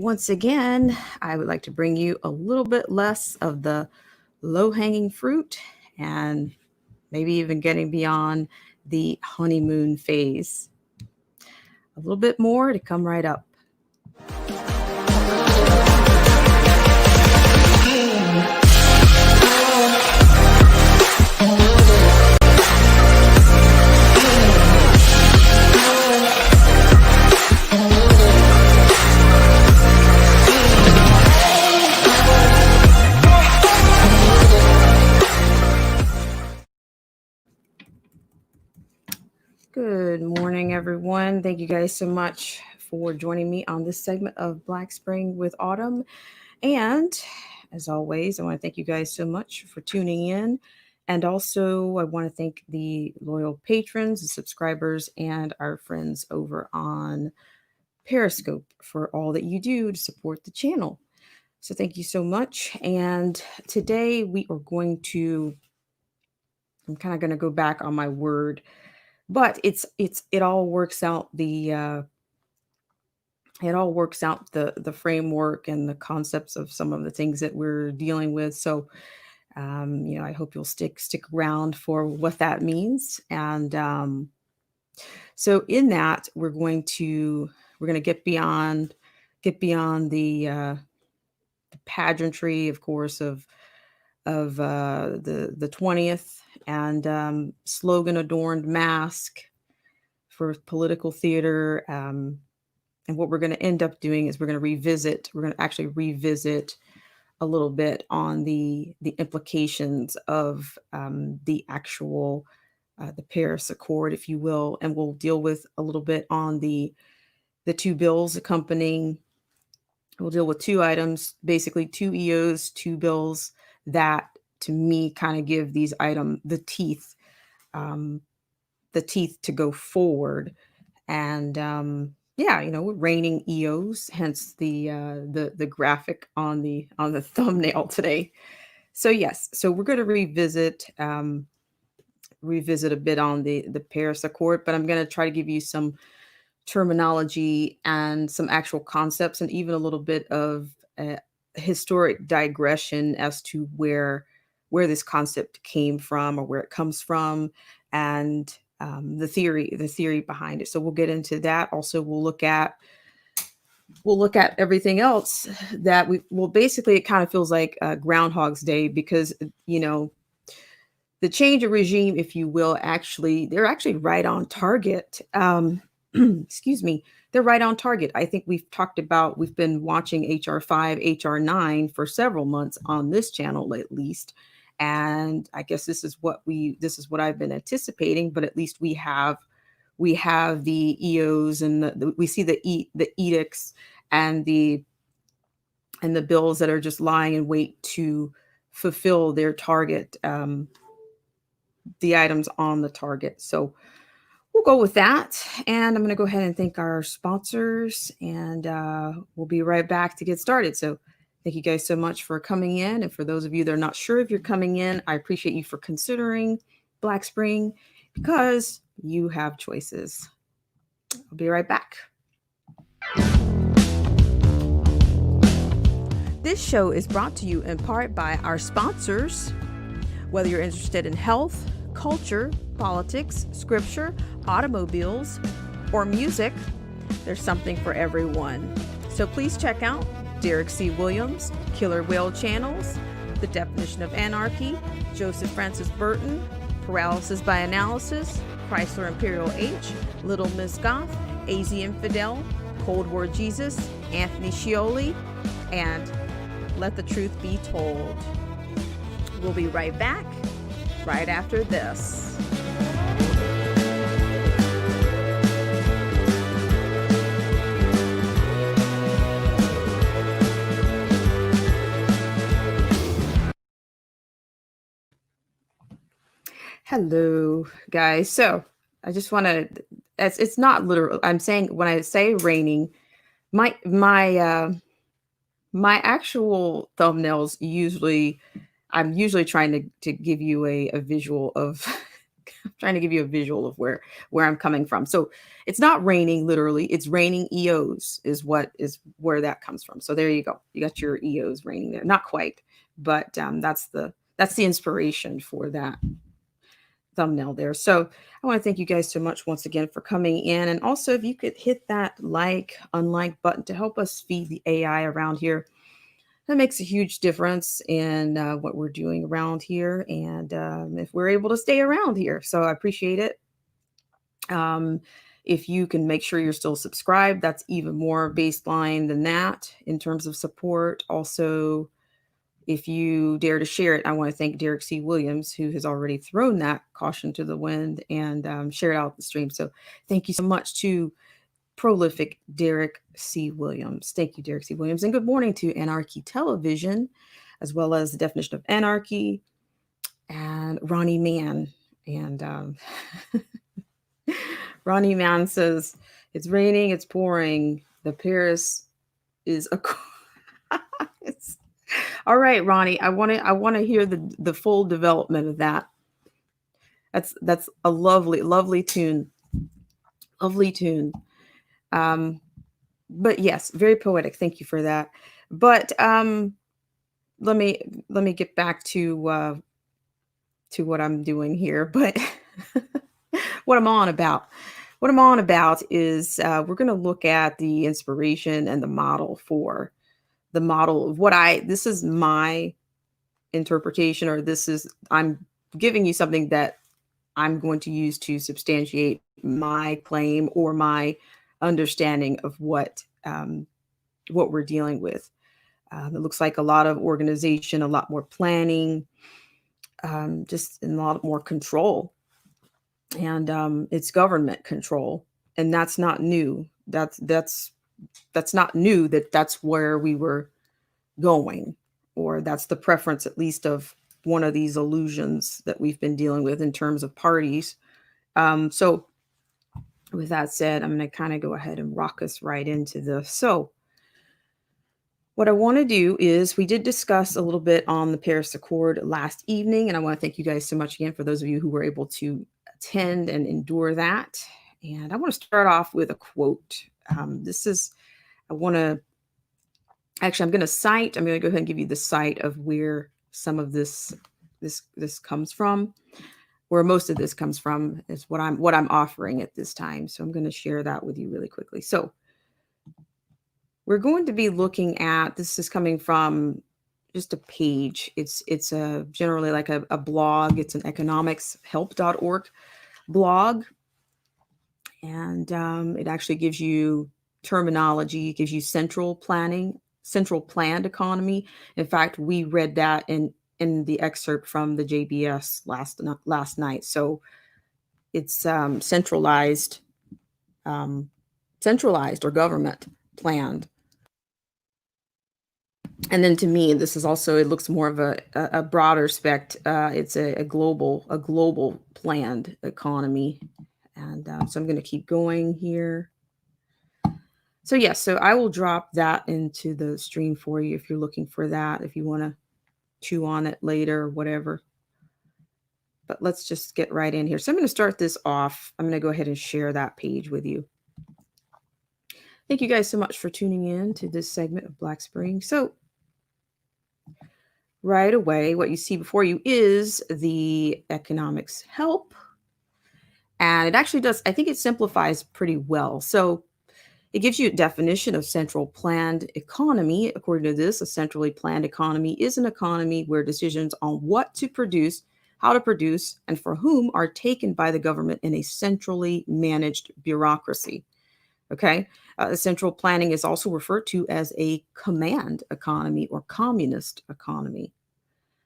once again, I would like to bring you a little bit less of the low hanging fruit and maybe even getting beyond the honeymoon phase. A little bit more to come right up. Good morning, everyone. Thank you guys so much for joining me on this segment of Black Spring with Autumn. And as always, I want to thank you guys so much for tuning in. And also, I want to thank the loyal patrons, the subscribers, and our friends over on Periscope for all that you do to support the channel. So, thank you so much. And today we are I'm kind of going to go back on my word, but it all works out the framework and the concepts of some of the things that we're dealing with. So I hope you'll stick around for what that means. And so in that, we're going to get beyond the pageantry, of course, of the 20th and slogan adorned mask for political theater. And what we're going to end up doing is we're going to actually revisit a little bit on the implications of the actual the Paris Accord, if you will, and we'll deal with a little bit on the two bills accompanying. We'll deal with two items, basically two EOs, two bills that, to me, kind of give these um, the teeth to go forward. And we're reigning EOs, hence the graphic on the thumbnail today. So yes, so we're going to revisit a bit on the Paris Accord, but I'm going to try to give you some terminology and some actual concepts, and even a little bit of historic digression as to where this concept came from or where it comes from, and the theory behind it. So we'll get into that. Also, we'll look at everything else that basically it kind of feels like Groundhog's Day, because the change of regime, if you will, they're actually right on target. Excuse me, they're right on target. I think we've been watching HR5, HR9 for several months on this channel at least. And I guess this is what I've been anticipating, but at least we have the EOs and we see the edicts and the bills that are just lying in wait to fulfill their target, the items on the target. So we'll go with that. And I'm going to go ahead and thank our sponsors, and we'll be right back to get started. So thank you guys so much for coming in. And for those of you that are not sure if you're coming in, I appreciate you for considering Black Spring, because you have choices. I'll be right back. This show is brought to you in part by our sponsors. Whether you're interested in health, culture, politics, scripture, automobiles, or music, there's something for everyone. So please check out Derek C. Williams, Killer Whale Channels, The Definition of Anarchy, Joseph Francis Burton, Paralysis by Analysis, Chrysler Imperial H, Little Miss Goth, AZ Infidel, Cold War Jesus, Anthony Scioli, and Let the Truth Be Told. We'll be right back right after this. Hello, guys. So I just want to, it's not literal. I'm saying when I say raining, my actual thumbnails I'm usually trying to give you a visual of trying to give you a visual of where I'm coming from. So it's not raining literally, it's raining EOs is where that comes from. So there you go. You got your EOs raining there. Not quite, but that's the inspiration for that thumbnail there. So I want to thank you guys so much once again for coming in. And also, if you could hit that unlike button to help us feed the AI around here, that makes a huge difference in what we're doing around here. And if we're able to stay around here. So I appreciate it. If you can make sure you're still subscribed, that's even more baseline than that in terms of support. Also, if you dare to share it, I want to thank Derek C. Williams, who has already thrown that caution to the wind and shared out the stream. So thank you so much to prolific Derek C. Williams. Thank you, Derek C. Williams. And good morning to Anarchy Television, as well as the definition of anarchy and Ronnie Mann. And Ronnie Mann says, it's raining, it's pouring. The Paris is a... All right, Ronnie, I want to hear the full development of that. That's a lovely tune. Lovely tune. But yes, very poetic. Thank you for that. But let me get back to what I'm doing here. But what I'm on about. What I'm on about is we're going to look at the inspiration and the model for the model of this is my interpretation, or I'm giving you something that I'm going to use to substantiate my claim or my understanding of what we're dealing with. It looks like a lot of organization, a lot more planning, just a lot more control, and it's government control, and that's not new. That's not new. That's where we were going, or that's the preference, at least, of one of these illusions that we've been dealing with in terms of parties. So with that said, I'm going to kind of go ahead and rock us right into this. So what I want to do is, we did discuss a little bit on the Paris Accord last evening, and I want to thank you guys so much again for those of you who were able to attend and endure that. And I want to start off with a quote. I'm going to go ahead and give you the site of where some of this comes from, where most of this comes from, is what I'm offering at this time. So I'm going to share that with you really quickly. So we're going to be looking at, this is coming from just a page. It's generally like a blog. It's an economicshelp.org blog. And it actually gives you terminology, gives you central planned economy. In fact, we read that in the excerpt from the JBS last night. So it's centralized or government planned. And then to me, this is also, it looks more of a broader spect. It's a global planned economy. And so I'm going to keep going here. So yes, so I will drop that into the stream for you if you're looking for that, if you want to chew on it later or whatever. But let's just get right in here. So I'm going to start this off. I'm going to go ahead and share that page with you. Thank you guys so much for tuning in to this segment of Black Spring. So right away, what you see before you is the economics help. And it actually does, I think it simplifies pretty well. So it gives you a definition of central planned economy. According to this, a centrally planned economy is an economy where decisions on what to produce, how to produce, and for whom are taken by the government in a centrally managed bureaucracy. Okay. Central planning is also referred to as a command economy or communist economy.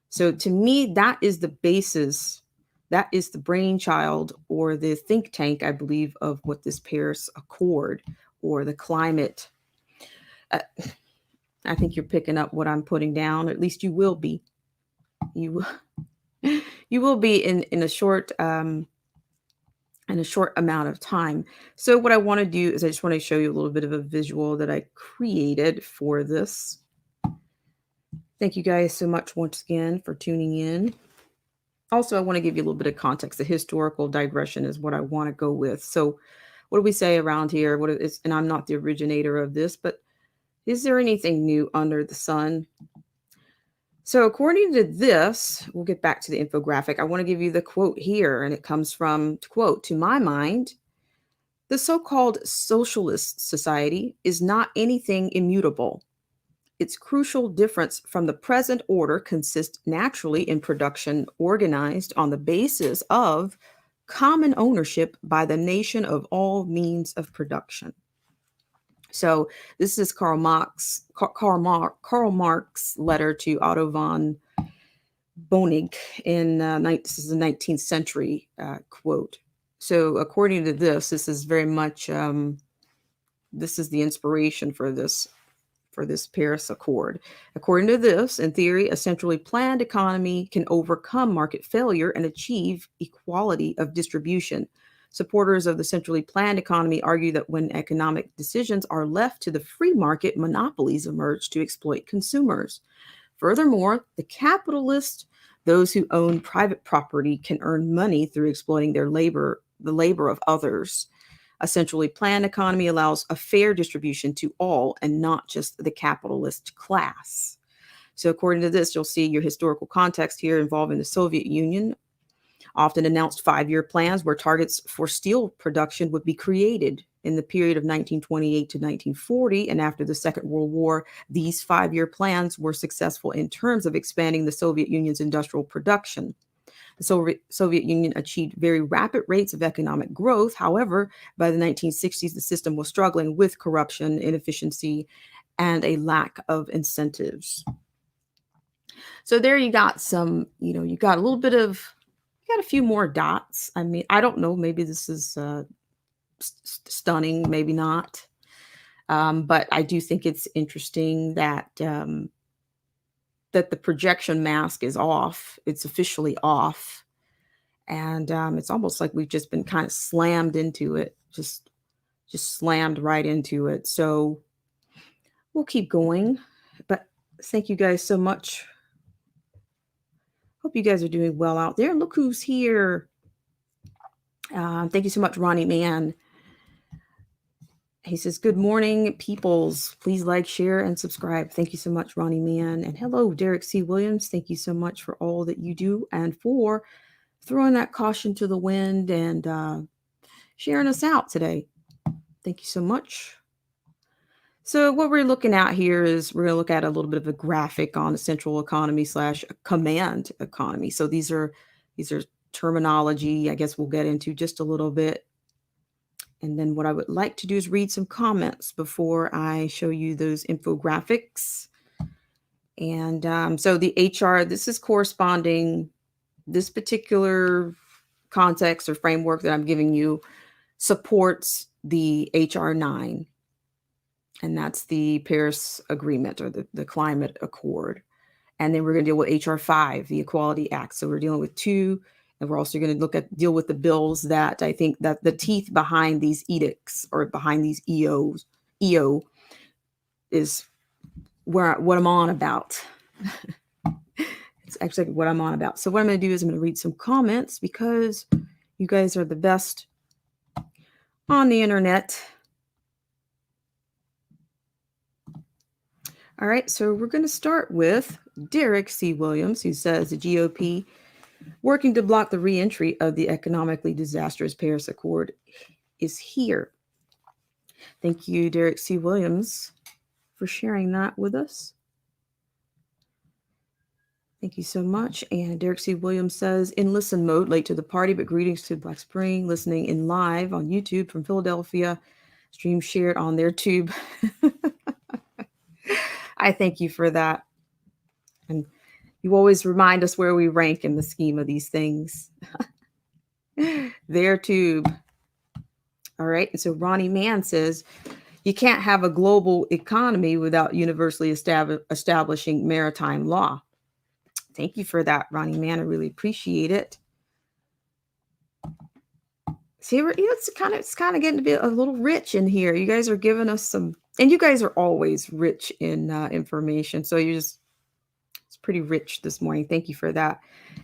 So to me, that is the basis. That is the brainchild or the think tank, I believe, of what this Paris Accord or the climate. I think you're picking up what I'm putting down. At least you will be. You will be in a short amount of time. So what I want to do is I just want to show you a little bit of a visual that I created for this. Thank you guys so much once again for tuning in. Also, I want to give you a little bit of context. The historical digression is what I want to go with. So, what do we say around here? What is, and I'm not the originator of this, but is there anything new under the sun? So, according to this, we'll get back to the infographic. I want to give you the quote here, and it comes from, quote, to my mind, the so called socialist society is not anything immutable. Its crucial difference from the present order consists naturally in production organized on the basis of common ownership by the nation of all means of production. So this is Karl Marx letter to Otto von Bonig in this is the 19th century quote. So according to this is very much this is the inspiration for this Paris Accord. According to this, in theory, a centrally planned economy can overcome market failure and achieve equality of distribution. Supporters of the centrally planned economy argue that when economic decisions are left to the free market, monopolies emerge to exploit consumers. Furthermore, the capitalists, those who own private property, can earn money through exploiting the labor of others. A centrally planned economy allows a fair distribution to all and not just the capitalist class. So, according to this, you'll see your historical context here involving the Soviet Union often announced 5-year plans where targets for steel production would be created in the period of 1928 to 1940. And after the Second World War, these 5-year plans were successful in terms of expanding the Soviet Union's industrial production. The Soviet Union achieved very rapid rates of economic growth. However, by the 1960s, the system was struggling with corruption, inefficiency, and a lack of incentives. So there you got some, you got a little bit of, you got a few more dots. I mean, I don't know, maybe this is stunning, maybe not. But I do think it's interesting that that the projection mask is off. It's officially off. And it's almost like we've just been kind of slammed into it, just slammed right into it. So we'll keep going. But thank you guys so much. Hope you guys are doing well out there. Look who's here. Thank you so much, Ronnie Mann. He says, good morning, peoples. Please like, share, and subscribe. Thank you so much, Ronnie Mann. And hello, Derek C. Williams. Thank you so much for all that you do and for throwing that caution to the wind and sharing us out today. Thank you so much. So what we're looking at here is we're going to look at a little bit of a graphic on the central economy / command economy. So these are terminology, I guess we'll get into just a little bit. And then what I would like to do is read some comments before I show you those infographics. And so the HR, this is corresponding, this particular context or framework that I'm giving you supports the HR 9. And that's the Paris Agreement or the Climate Accord. And then we're going to deal with HR 5, the Equality Act. So we're dealing with 2. And we're also going to deal with the bills that I think that the teeth behind these edicts or behind these EO is what I'm on about. It's actually what I'm on about. So what I'm going to do is I'm going to read some comments because you guys are the best on the internet. All right, so we're going to start with Derek C. Williams, who says the GOP working to block the re-entry of the economically disastrous Paris Accord is here. Thank you, Derek C. Williams, for sharing that with us. Thank you so much. And Derek C. Williams says, in listen mode, late to the party, but greetings to Black Spring, listening in live on YouTube from Philadelphia, stream shared on their tube. I thank you for that. And you always remind us where we rank in the scheme of these things. Their tube. All right. And so Ronnie Mann says, you can't have a global economy without universally establishing maritime law. Thank you for that, Ronnie Mann. I really appreciate it. See, it's kind of getting to be a little rich in here. You guys are giving us some, and you guys are always rich in information. So it's pretty rich this morning. Thank you for that.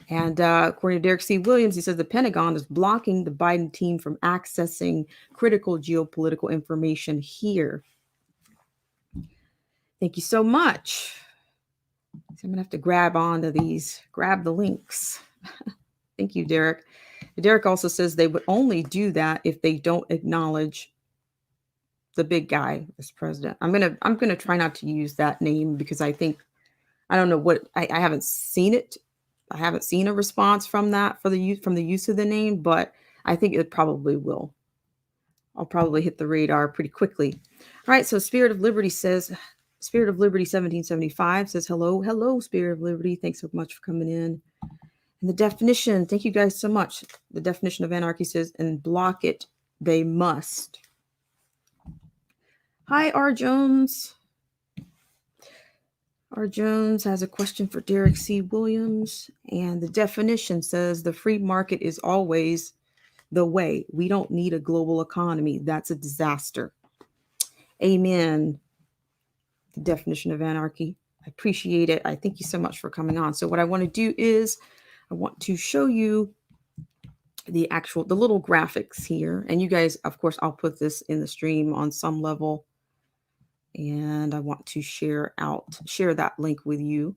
And according to Derek C. Williams, he says the Pentagon is blocking the Biden team from accessing critical geopolitical information here. Thank you so much. So I'm going to have to grab the links. Thank you, Derek. Derek also says they would only do that if they don't acknowledge the big guy as president. I'm gonna try not to use that name because I don't know what I haven't seen it. I haven't seen a response from that from the use of the name, but I think it probably will. I'll probably hit the radar pretty quickly. All right, so Spirit of Liberty 1775 says hello, Spirit of Liberty. Thanks so much for coming in. And the definition, thank you guys so much. The definition of anarchy says, and block it, they must. Hi, R. Jones. R. Jones has a question for Derek C. Williams. And the definition says the free market is always the way. We don't need a global economy. That's a disaster. Amen. The definition of anarchy. I appreciate it. I thank you so much for coming on. So what I want to do is I want to show you the little graphics here. And you guys, of course, I'll put this in the stream on some level. And I want to share that link with you.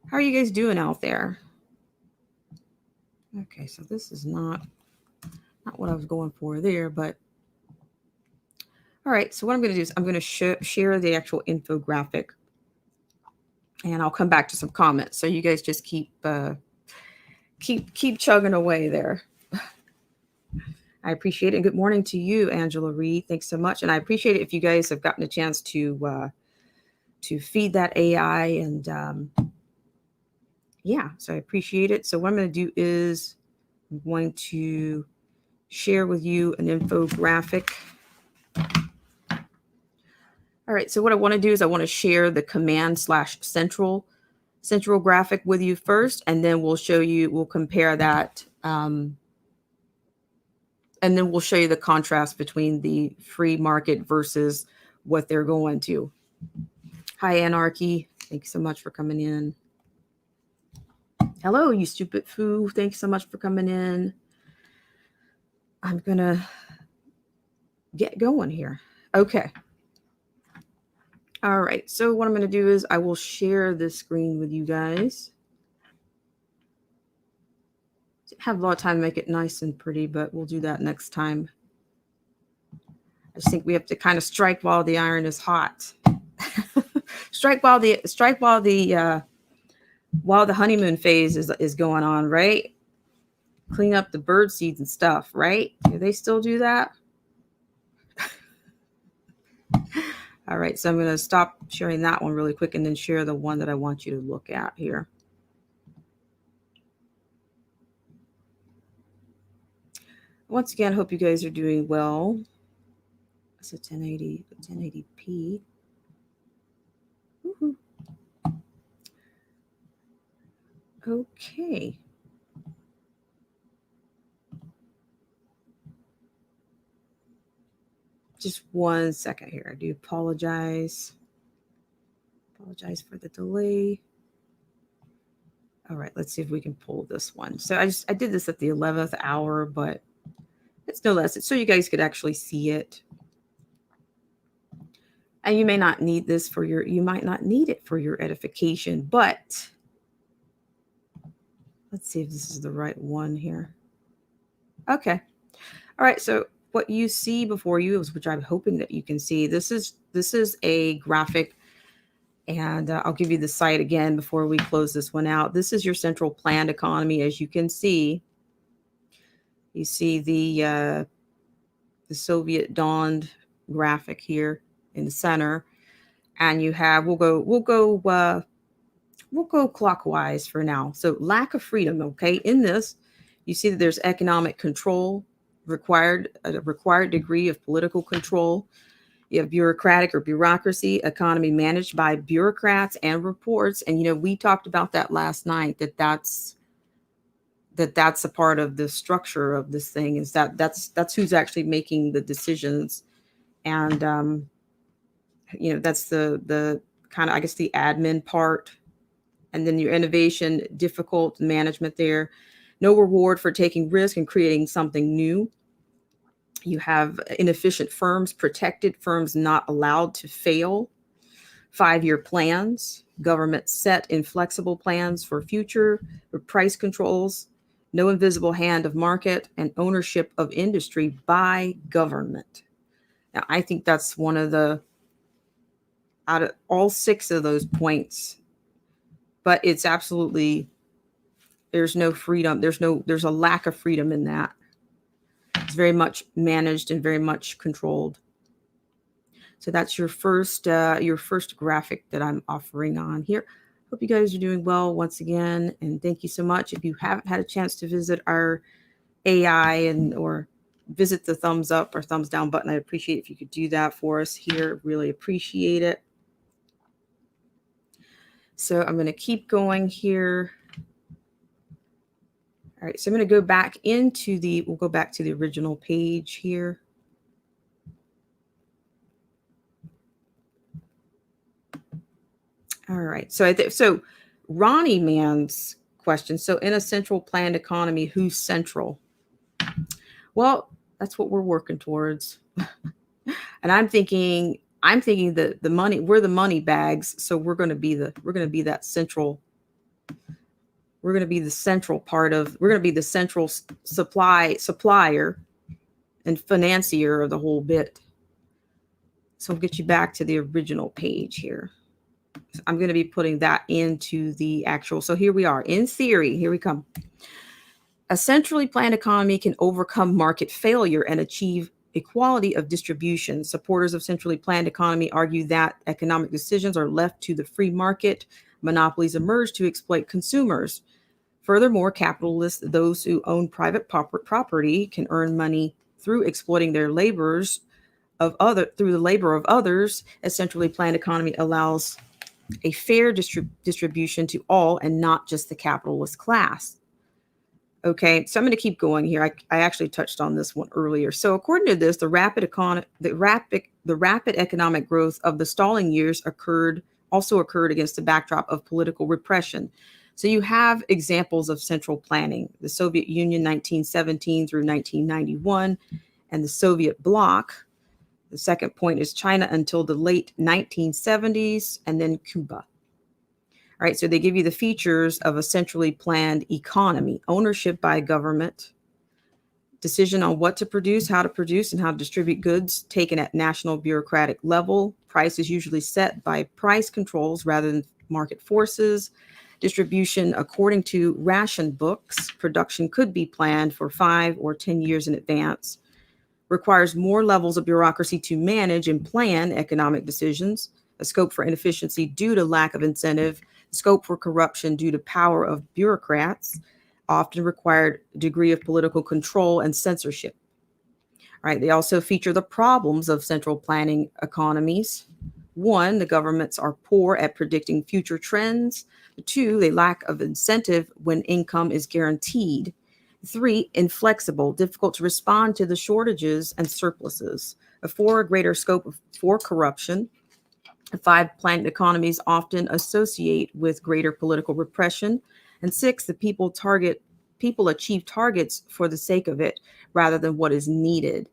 How are you guys doing out there? Okay, so this is not what I was going for there, but all right. So what I'm going to do is I'm going to share the actual infographic, and I'll come back to some comments. So you guys just keep chugging away there. I appreciate it. And good morning to you, Angela Reed. Thanks so much. And I appreciate it if you guys have gotten a chance to feed that AI. And yeah, so I appreciate it. So what I'm going to do is I'm going to share with you an infographic. All right. So what I want to do is I want to share the command/central graphic with you first, and then we'll compare that. And then we'll show you the contrast between the free market versus what they're going to. Hi, Anarchy. Thanks so much for coming in. Hello, you stupid foo. Thanks so much for coming in. I'm going to get going here. Okay. All right. So what I'm going to do is I will share this screen with you guys. Have a lot of time to make it nice and pretty, but we'll do that next time. I just think we have to kind of strike while the iron is hot. strike while the honeymoon phase is going on, right? Clean up the bird seeds and stuff, right? Do they still do that? All right, so I'm going to stop sharing that one really quick and then share the one that I want you to look at here. Once again, hope you guys are doing well. It's a 1080p. Woo-hoo. Okay. Just 1 second here. I do apologize. Apologize for the delay. All right, let's see if we can pull this one. So I did this at the 11th hour, but it's no less. It's so you guys could actually see it. And you may not need this you might not need it for your edification, but let's see if this is the right one here. Okay. All right. So what you see before you is, which I'm hoping that you can see, this is a graphic, and I'll give you the site again before we close this one out. This is your central planned economy. As you can see, you see the Soviet dawned graphic here in the center, and you have we'll go clockwise for now. So lack of freedom. Okay, in this, you see that there's economic control required, a required degree of political control. You have bureaucratic or bureaucracy, economy managed by bureaucrats and reports. And we talked about that last night. That's a part of the structure of this thing. Is that's who's actually making the decisions, and that's the kind of, I guess, the admin part. And then your innovation, difficult management there. No reward for taking risk and creating something new. You have inefficient firms, protected firms not allowed to fail. 5-year plans, government set inflexible plans for future, price controls, no invisible hand of market, and ownership of industry by government. Now, I think that's one of the, out of all 6 of those points, but it's absolutely, there's no freedom. There's a lack of freedom in that. It's very much managed and very much controlled. So that's your first graphic that I'm offering on here. Hope you guys are doing well once again, and thank you so much. If you haven't had a chance to visit our AI or visit the thumbs up or thumbs down button, I'd appreciate if you could do that for us here. Really appreciate it. So I'm going to keep going here. All right, so I'm going to go back into we'll go back to the original page here. All right, so Ronnie Mann's question. So in a central planned economy, who's central? Well, that's what we're working towards. And I'm thinking that the money, we're the money bags, so we're going to be that central. We're going to be the central part of. We're going to be the central supplier and financier of the whole bit. So I'll get you back to the original page here. I'm going to be putting that into the actual. So here we are. In theory, here we come. A centrally planned economy can overcome market failure and achieve equality of distribution. Supporters of centrally planned economy argue that economic decisions are left to the free market. Monopolies emerge to exploit consumers. Furthermore, capitalists, those who own private property, can earn money through exploiting their through the labor of others. A centrally planned economy allows a fair distribution to all and not just the capitalist class. Okay, so I'm going to keep going here. I actually touched on this one earlier. So according to this, the rapid economic growth of the stalling years also occurred against the backdrop of political repression. So you have examples of central planning: the Soviet Union 1917 through 1991, and the Soviet bloc. The second point is China until the late 1970s, and then Cuba. All right, so they give you the features of a centrally planned economy: ownership by government, decision on what to produce, how to produce, and how to distribute goods taken at national bureaucratic level. Price is usually set by price controls rather than market forces. Distribution according to ration books. Production could be planned for 5 or 10 years in advance. Requires more levels of bureaucracy to manage and plan economic decisions. A scope for inefficiency due to lack of incentive. Scope for corruption due to power of bureaucrats. Often required degree of political control and censorship. All right, they also feature the problems of central planning economies. 1, the governments are poor at predicting future trends. 2, they lack of incentive when income is guaranteed. 3, inflexible, difficult to respond to the shortages and surpluses. 4, a greater scope for corruption. 5, planned economies often associate with greater political repression. And 6, the people achieve targets for the sake of it rather than what is needed.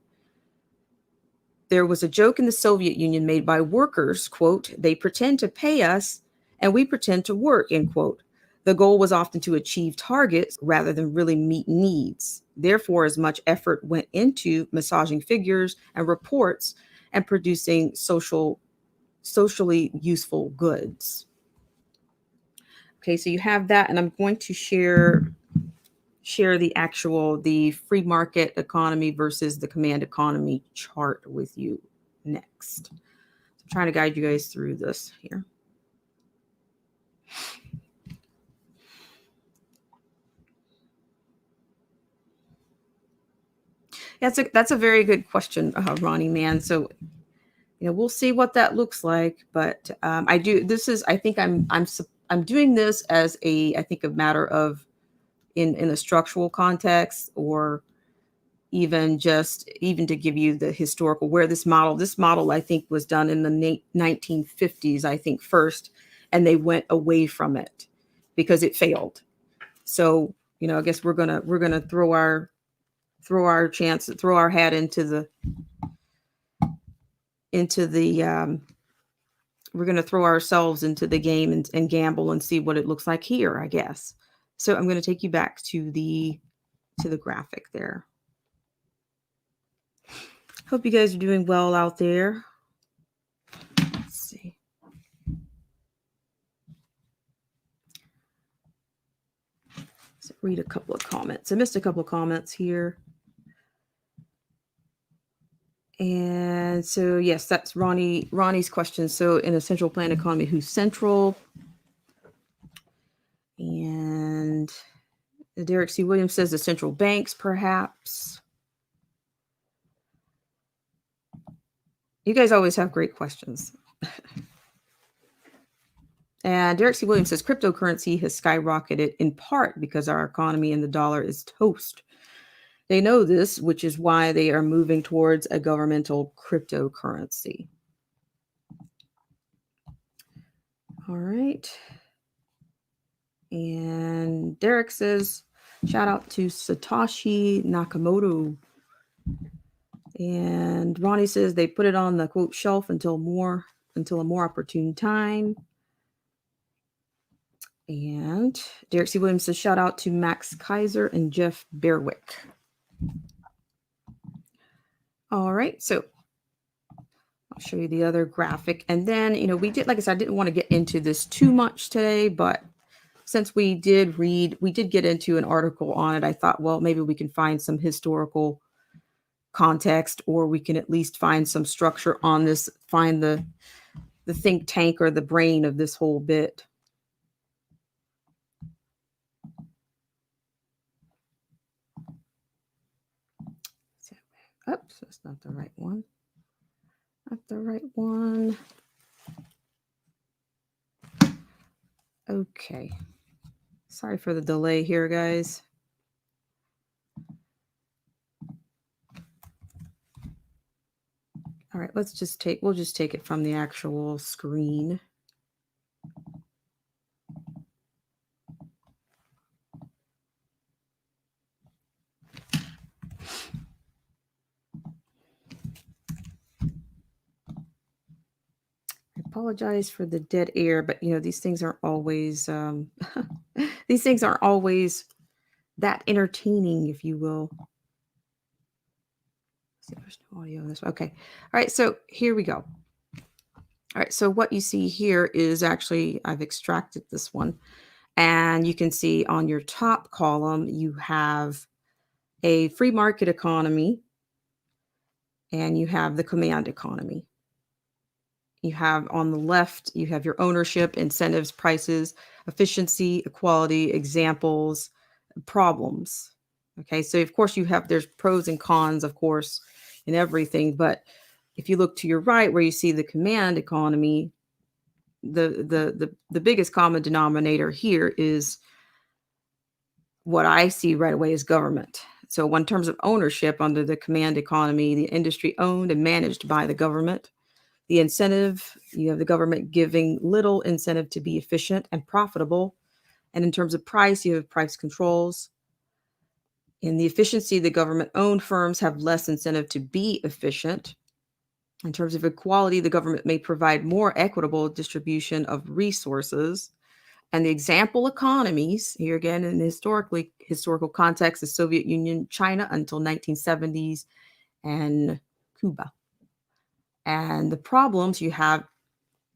There was a joke in the Soviet Union made by workers, quote, "They pretend to pay us and we pretend to work," end quote. The goal was often to achieve targets rather than really meet needs. Therefore, as much effort went into massaging figures and reports and producing socially useful goods. Okay, so you have that, and I'm going to share the free market economy versus the command economy chart with you next. I'm trying to guide you guys through this here. That's a very good question, Ronnie Mann. So, we'll see what that looks like. But I think I'm doing this as I think a matter of in a structural context, or even to give you the historical where this model I think was done in the 1950s, I think, first, and they went away from it because it failed. So, I guess we're gonna throw our hat into the we're gonna throw ourselves into the game and gamble and see what it looks like here, I guess. So I'm gonna take you back to the graphic there. Hope you guys are doing well out there. Let's see. Let's read a couple of comments. I missed a couple of comments here. And so, yes, that's Ronnie's question. So, in a central planned economy, who's central? And Derek C. Williams says the central banks, perhaps. You guys always have great questions. And Derek C. Williams says cryptocurrency has skyrocketed in part because our economy and the dollar is toast. They know this, which is why they are moving towards a governmental cryptocurrency. All right. And Derek says, shout out to Satoshi Nakamoto. And Ronnie says they put it on the quote shelf until a more opportune time. And Derek C. Williams says, shout out to Max Kaiser and Jeff Berwick. All right, so I'll show you the other graphic. And then, we did, like I said, I didn't want to get into this too much today, but since we did get into an article on it, I thought, well, maybe we can find some historical context, or we can at least find some structure on this, find the think tank or the brain of this whole bit. Oops, that's not the right one. Not the right one. Okay. Sorry for the delay here, guys. All right, we'll just take it from the actual screen. Apologize for the dead air, but these things aren't always these things aren't always that entertaining, if you will. Let's see if there's no audio on this. Okay. All right, so here we go. All right, so what you see here is actually, I've extracted this one, and you can see on your top column you have a free market economy and you have the command economy. You have on the left, you have your ownership, incentives, prices, efficiency, equality, examples, problems. Okay, so of course there's pros and cons, of course, in everything. But if you look to your right where you see the command economy, the biggest common denominator here is what I see right away is government. So in terms of ownership under the command economy, the industry owned and managed by the government. The incentive, you have the government giving little incentive to be efficient and profitable. And in terms of price, you have price controls. In the efficiency, the government-owned firms have less incentive to be efficient. In terms of equality, the government may provide more equitable distribution of resources. And the example economies, here again in historical context, the Soviet Union, China until 1970s, and Cuba. And the problems you have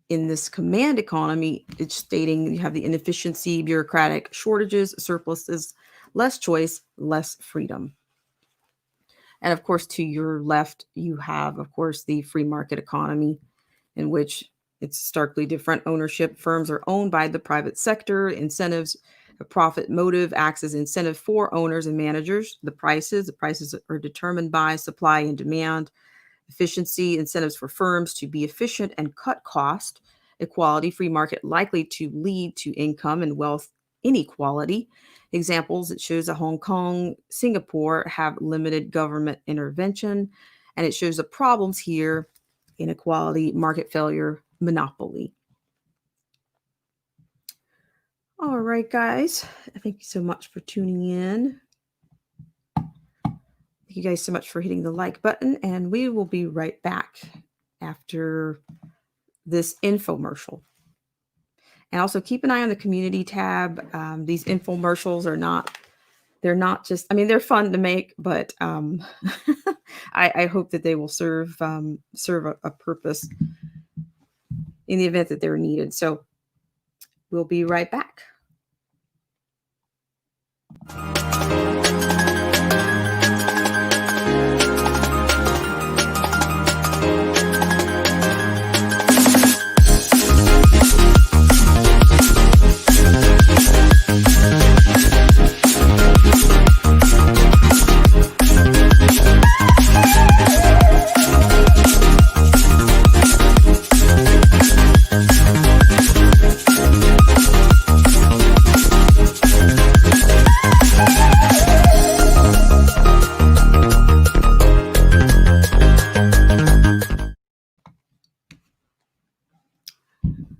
in this command economy, it's stating you have the inefficiency, bureaucratic shortages, surpluses, less choice, less freedom. And of course, to your left, you have, of course, the free market economy, in which it's starkly different. Ownership, firms are owned by the private sector. Incentives, a profit motive acts as incentive for owners and managers. The prices are determined by supply and demand. Efficiency, incentives for firms to be efficient and cut cost. Equality, free market likely to lead to income and wealth inequality. Examples, it shows that Hong Kong, Singapore have limited government intervention, and it shows the problems here: inequality, market failure, monopoly. All right, guys. Thank you so much for tuning in. Thank you guys so much for hitting the like button, and we will be right back after this infomercial. And also keep an eye on the community tab. These infomercials are not, they're not just, I mean, they're fun to make, but I hope that they will serve a purpose in the event that they're needed. So we'll be right back.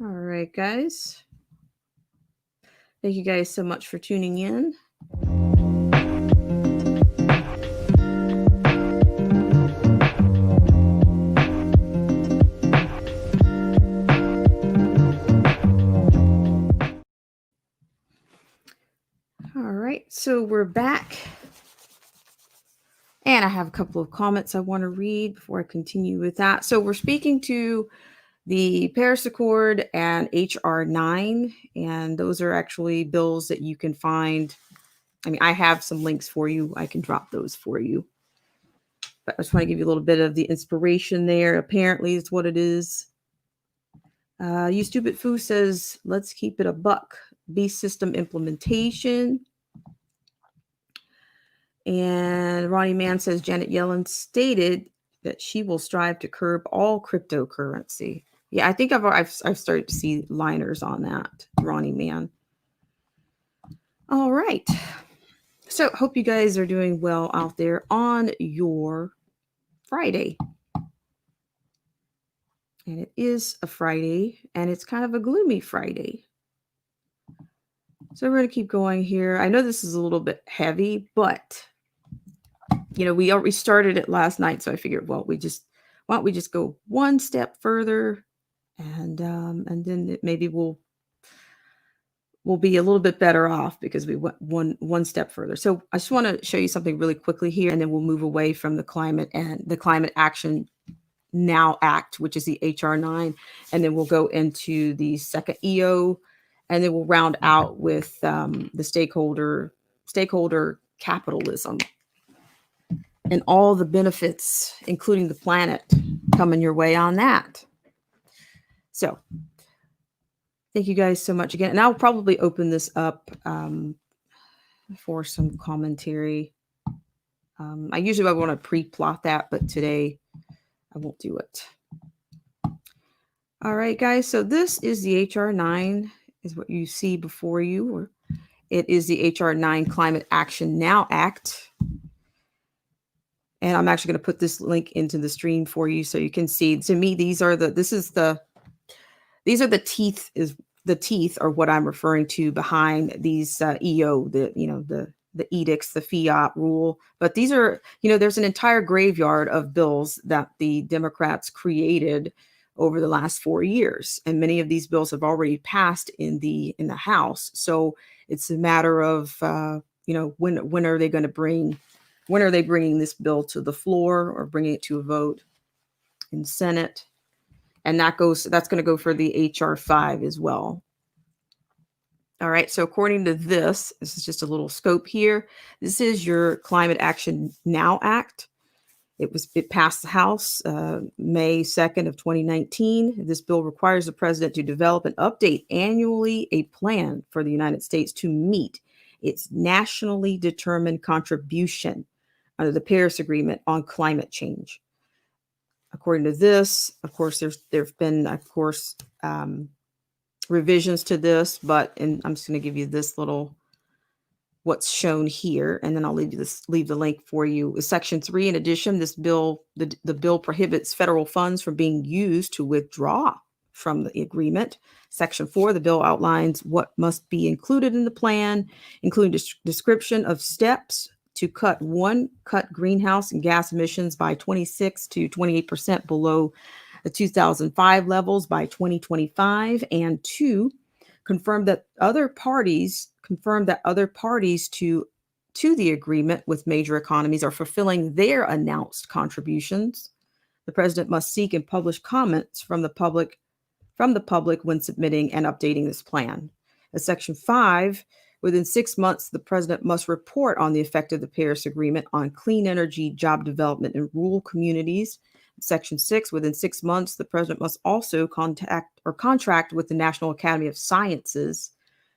All right, guys. Thank you guys so much for tuning in. All right, so we're back. And I have a couple of comments I want to read before I continue with that. So we're speaking to the Paris Accord and HR 9, and those are actually bills that you can find. I mean, I have some links for you. I can drop those for you. But I just want to give you a little bit of the inspiration there. Apparently, it's what it is. You Stupid Foo says, let's keep it a buck. Beast system implementation. And Ronnie Mann says, Janet Yellen stated that she will strive to curb all cryptocurrency. Yeah, I think I've started to see liners on that, Ronnie Mann. All right. So hope you guys are doing well out there on your Friday. And it is a Friday, and it's kind of a gloomy Friday. So we're going to keep going here. I know this is a little bit heavy, but you know, we already started it last night, so I figured, well, why don't we just go one step further, and then maybe we'll be a little bit better off because we went one step further. So I just want to show you something really quickly here, and then we'll move away from the climate and the Climate Action Now Act, which is the HR 9, and then we'll go into the second EO, and then we'll round out with the stakeholder capitalism and all the benefits, including the planet, coming your way on that. So thank you guys so much again. And I'll probably open this up for some commentary. I usually want to pre-plot that, but today I won't do it. All right, guys. So this is the HR 9 is what you see before you. Or it is the HR 9 Climate Action Now Act. And I'm actually going to put this link into the stream for you so you can see. To me, these are the teeth are what I'm referring to behind these EO, the edicts, the fiat rule. But these are, there's an entire graveyard of bills that the Democrats created over the last 4 years, and many of these bills have already passed in the House. So it's a matter of when are they going to bring. When are they bringing this bill to the floor or bringing it to a vote in Senate? And that's going to go for the HR 5 as well. All right. So according to this is just a little scope here. This is your Climate Action Now Act. It passed the House May 2nd of 2019. This bill requires the president to develop and update annually a plan for the United States to meet its nationally determined contribution under the Paris Agreement on climate change. According to this, of course, there've been, of course, revisions to this, and I'm just going to give you this little what's shown here, and then I'll leave the link for you. Section 3, in addition, this bill, the bill prohibits federal funds from being used to withdraw from the agreement. Section 4, the bill outlines what must be included in the plan, including description of steps to cut greenhouse gas emissions by 26 to 28% below the 2005 levels by 2025, and 2, confirmed that other parties to the agreement with major economies are fulfilling their announced contributions. The president must seek and publish comments from the public when submitting and updating this plan. As Section 5, within 6 months, the president must report on the effect of the Paris Agreement on clean energy, job development in rural communities. Section 6, within 6 months, the president must also contract with the National Academy of Sciences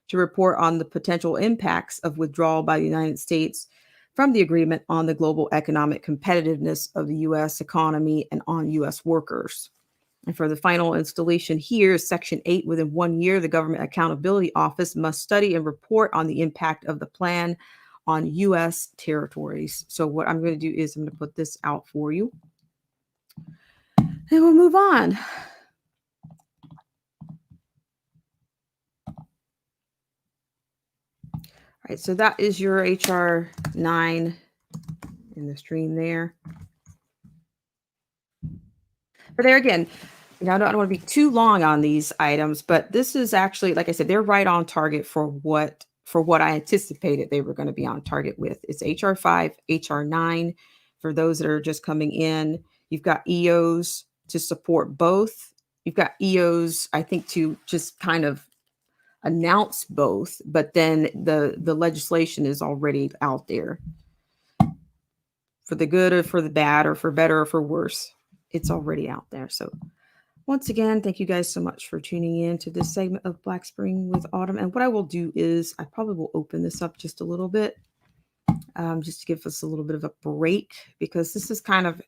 to report on the potential impacts of withdrawal by the United States from the agreement on the global economic competitiveness of the U.S. economy and on U.S. workers. And for the final installation here is Section 8. Within 1 year, the Government Accountability Office must study and report on the impact of the plan on U.S. territories. So what I'm going to do is I'm going to put this out for you. And we'll move on. All right, so that is your HR 9 in the stream there. But there again, I don't want to be too long on these items, but this is actually, like I said, they're right on target for what I anticipated they were going to be on target with. It's HR 5, HR 9. For those that are just coming in, you've got EOs to support both. You've got EOs, I think, to just kind of announce both, but then the legislation is already out there. For the good or for the bad, or for better or for worse, it's already out there. So once again, thank you guys so much for tuning in to this segment of Black Spring with Autumn. And what I will do is I probably will open this up just a little bit, just to give us a little bit of a break, because this is kind of a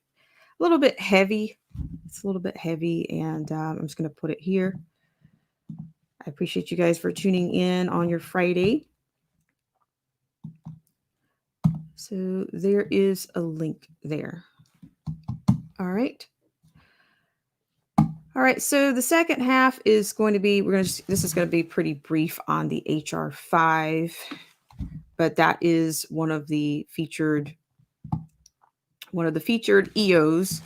little bit heavy. It's a little bit heavy, and I'm just going to put it here. I appreciate you guys for tuning in on your Friday. So there is a link there. All right. All right. So the second half is going to be, this is going to be pretty brief on the HR 5, but that is one of the featured EOs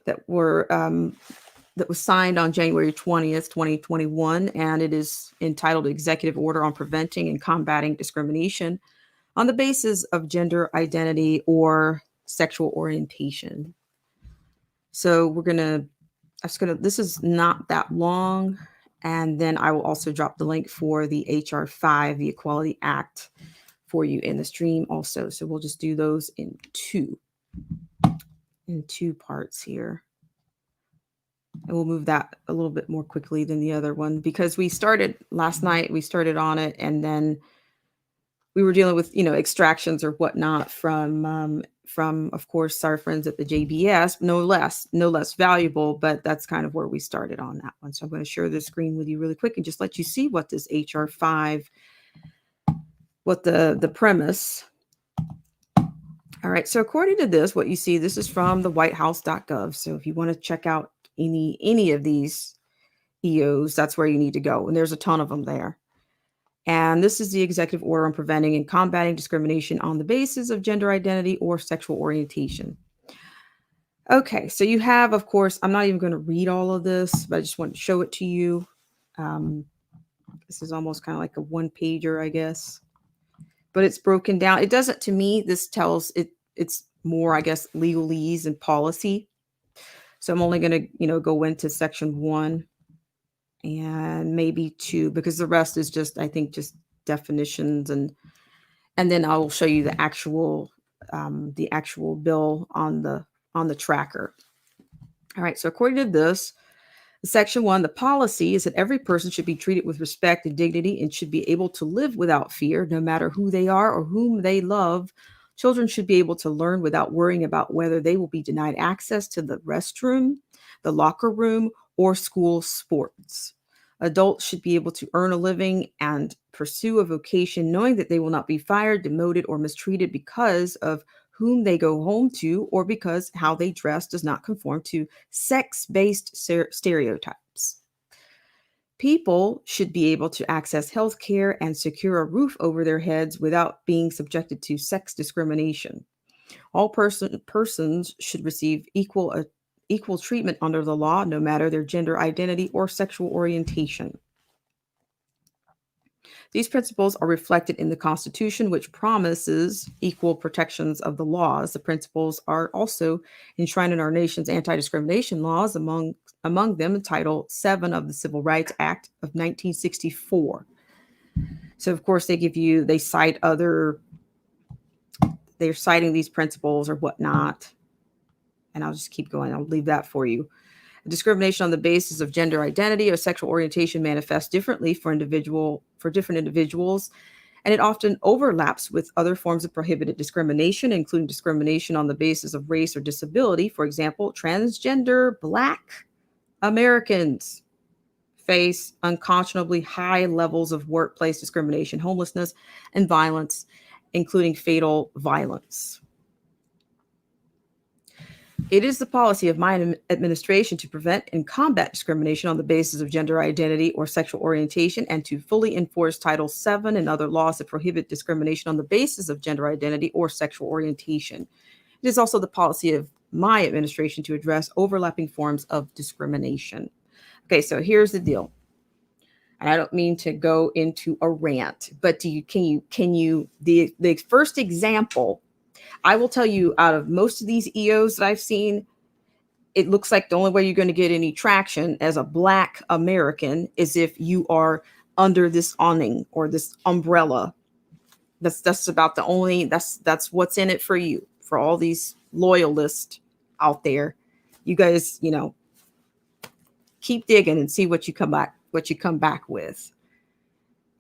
that was signed on January 20th, 2021, and it is entitled Executive Order on Preventing and Combating Discrimination on the Basis of Gender Identity or Sexual Orientation. So this is not that long, and then I will also drop the link for the HR 5, the Equality Act, for you in the stream also. So we'll just do those in two parts here. And we'll move that a little bit more quickly than the other one, because we started last night, we started on it, and then we were dealing with, extractions or whatnot from, of course, our friends at the JBS, no less valuable, but that's kind of where we started on that one. So I'm going to share the screen with you really quick and just let you see what this HR 5, what the premise. All right. So according to this, what you see, this is from the whitehouse.gov. So if you want to check out any of these EOs, that's where you need to go. And there's a ton of them there. And this is the Executive Order on Preventing and Combating Discrimination on the Basis of Gender Identity or Sexual Orientation. Okay, so you have, of course, I'm not even going to read all of this, but I just want to show it to you. This is almost kind of like a one-pager, I guess. But it's broken down. It doesn't, to me, this tells it's more, I guess, legalese and policy. So I'm only going to, go into section 1 and maybe 2, because the rest is just, I think, just definitions, and then I will show you the actual bill on the tracker. All right. So according to this, section 1, the policy is that every person should be treated with respect and dignity and should be able to live without fear, no matter who they are or whom they love. Children should be able to learn without worrying about whether they will be denied access to the restroom, the locker room, or school sports. Adults should be able to earn a living and pursue a vocation knowing that they will not be fired, demoted, or mistreated because of whom they go home to or because how they dress does not conform to sex-based stereotypes. People should be able to access health care and secure a roof over their heads without being subjected to sex discrimination. All persons should receive equal treatment under the law, no matter their gender identity or sexual orientation. These principles are reflected in the Constitution, which promises equal protections of the laws. The principles are also enshrined in our nation's anti-discrimination laws, among them Title VII of the Civil Rights Act of 1964. So, of course, they cite they're citing these principles or whatnot. And I'll just keep going. I'll leave that for you. Discrimination on the basis of gender identity or sexual orientation manifests differently for different individuals, and it often overlaps with other forms of prohibited discrimination, including discrimination on the basis of race or disability. For example, transgender Black Americans face unconscionably high levels of workplace discrimination, homelessness, and violence, including fatal violence. It is the policy of my administration to prevent and combat discrimination on the basis of gender identity or sexual orientation and to fully enforce Title VII and other laws that prohibit discrimination on the basis of gender identity or sexual orientation. It is also the policy of my administration to address overlapping forms of discrimination. Okay, so here's the deal. And I don't mean to go into a rant, but the first example, I will tell you, out of most of these EOs that I've seen, it looks like the only way you're going to get any traction as a Black American is if you are under this awning or this umbrella. That's about the only, that's what's in it for you, for all these loyalists out there. You guys, keep digging and see what you come back with.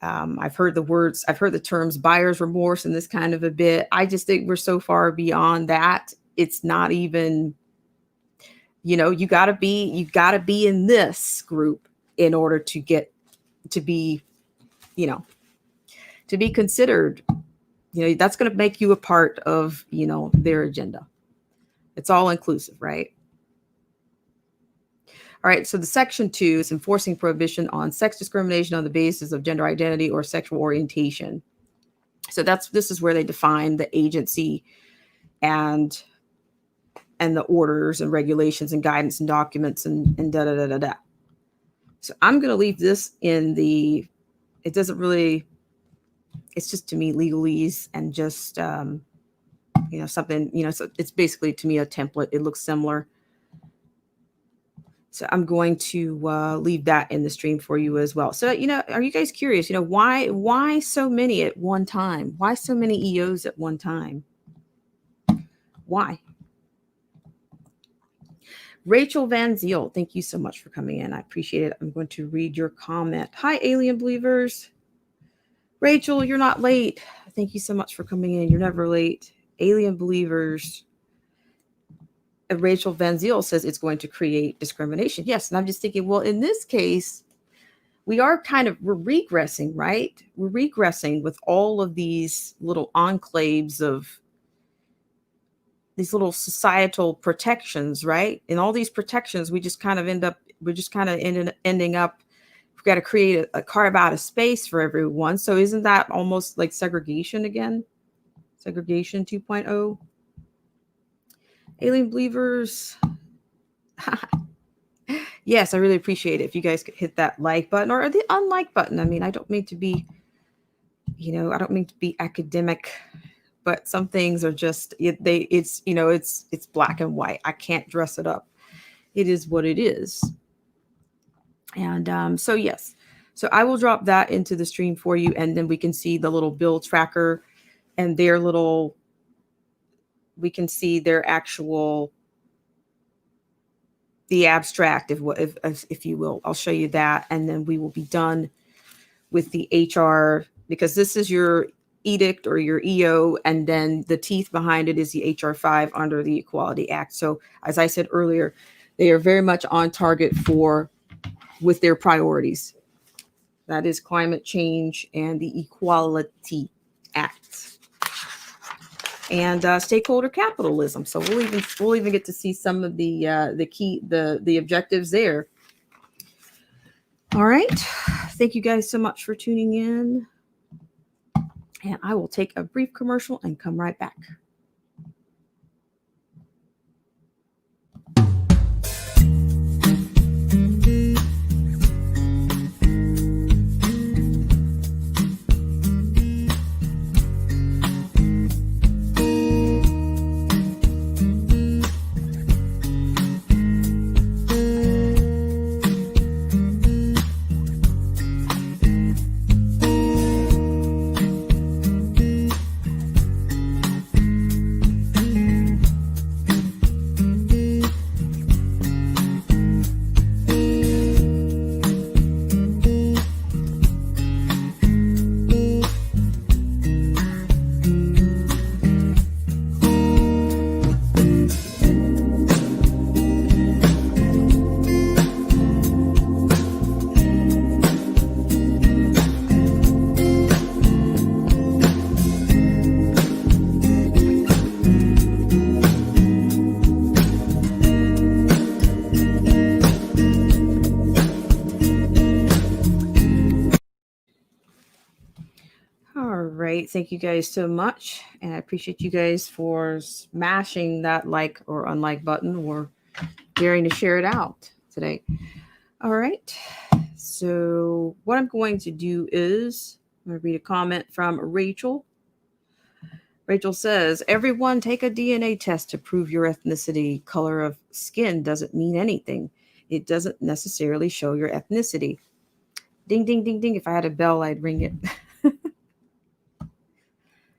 I've heard the terms buyer's remorse and this kind of a bit. I just think we're so far beyond that. It's not even, you gotta be in this group in order to get to be, to be considered. That's going to make you a part of, their agenda. It's all inclusive, right? All right, so the section 2 is enforcing prohibition on sex discrimination on the basis of gender identity or sexual orientation. So this is where they define the agency and the orders and regulations and guidance and documents and da da da da da. So I'm going to leave this in the. It doesn't really. It's just, to me, legalese and just something. So it's basically, to me, a template. It looks similar. So I'm going to leave that in the stream for you as well. So, are you guys curious, why so many at one time? Why so many EOs at one time? Why? Rachel Van Ziel, thank you so much for coming in. I appreciate it. I'm going to read your comment. Hi, Alien Believers. Rachel, you're not late. Thank you so much for coming in. You're never late. Alien Believers. Rachel Van Ziel says it's going to create discrimination. Yes. And I'm just thinking, well, in this case, we're regressing, right? We're regressing with all of these little enclaves of these little societal protections, right? And all these protections, we're just kind of ending up, we've got to create carve out a space for everyone. So isn't that almost like segregation again? Segregation 2.0? Alien Believers. Yes, I really appreciate it. If you guys could hit that like button or the unlike button. I mean, I don't mean to be, I don't mean to be academic, but some things are just, it's black and white. I can't dress it up. It is what it is. And so, yes. So I will drop that into the stream for you. And then we can see the little bill tracker and we can see their actual, the abstract, if you will. I'll show you that. And then we will be done with the HR, because this is your edict or your EO. And then the teeth behind it is the HR 5 under the Equality Act. So as I said earlier, they are very much on target with their priorities. That is climate change and the Equality Act and stakeholder capitalism. So we'll even get to see some of the objectives there. All right. Thank you guys so much for tuning in. And I will take a brief commercial and come right back. Thank you guys so much. And I appreciate you guys for smashing that like or unlike button or daring to share it out today. All right. So, what I'm going to do is I'm going to read a comment from Rachel. Rachel says, everyone take a DNA test to prove your ethnicity. Color of skin doesn't mean anything, it doesn't necessarily show your ethnicity. Ding, ding, ding, ding. If I had a bell, I'd ring it.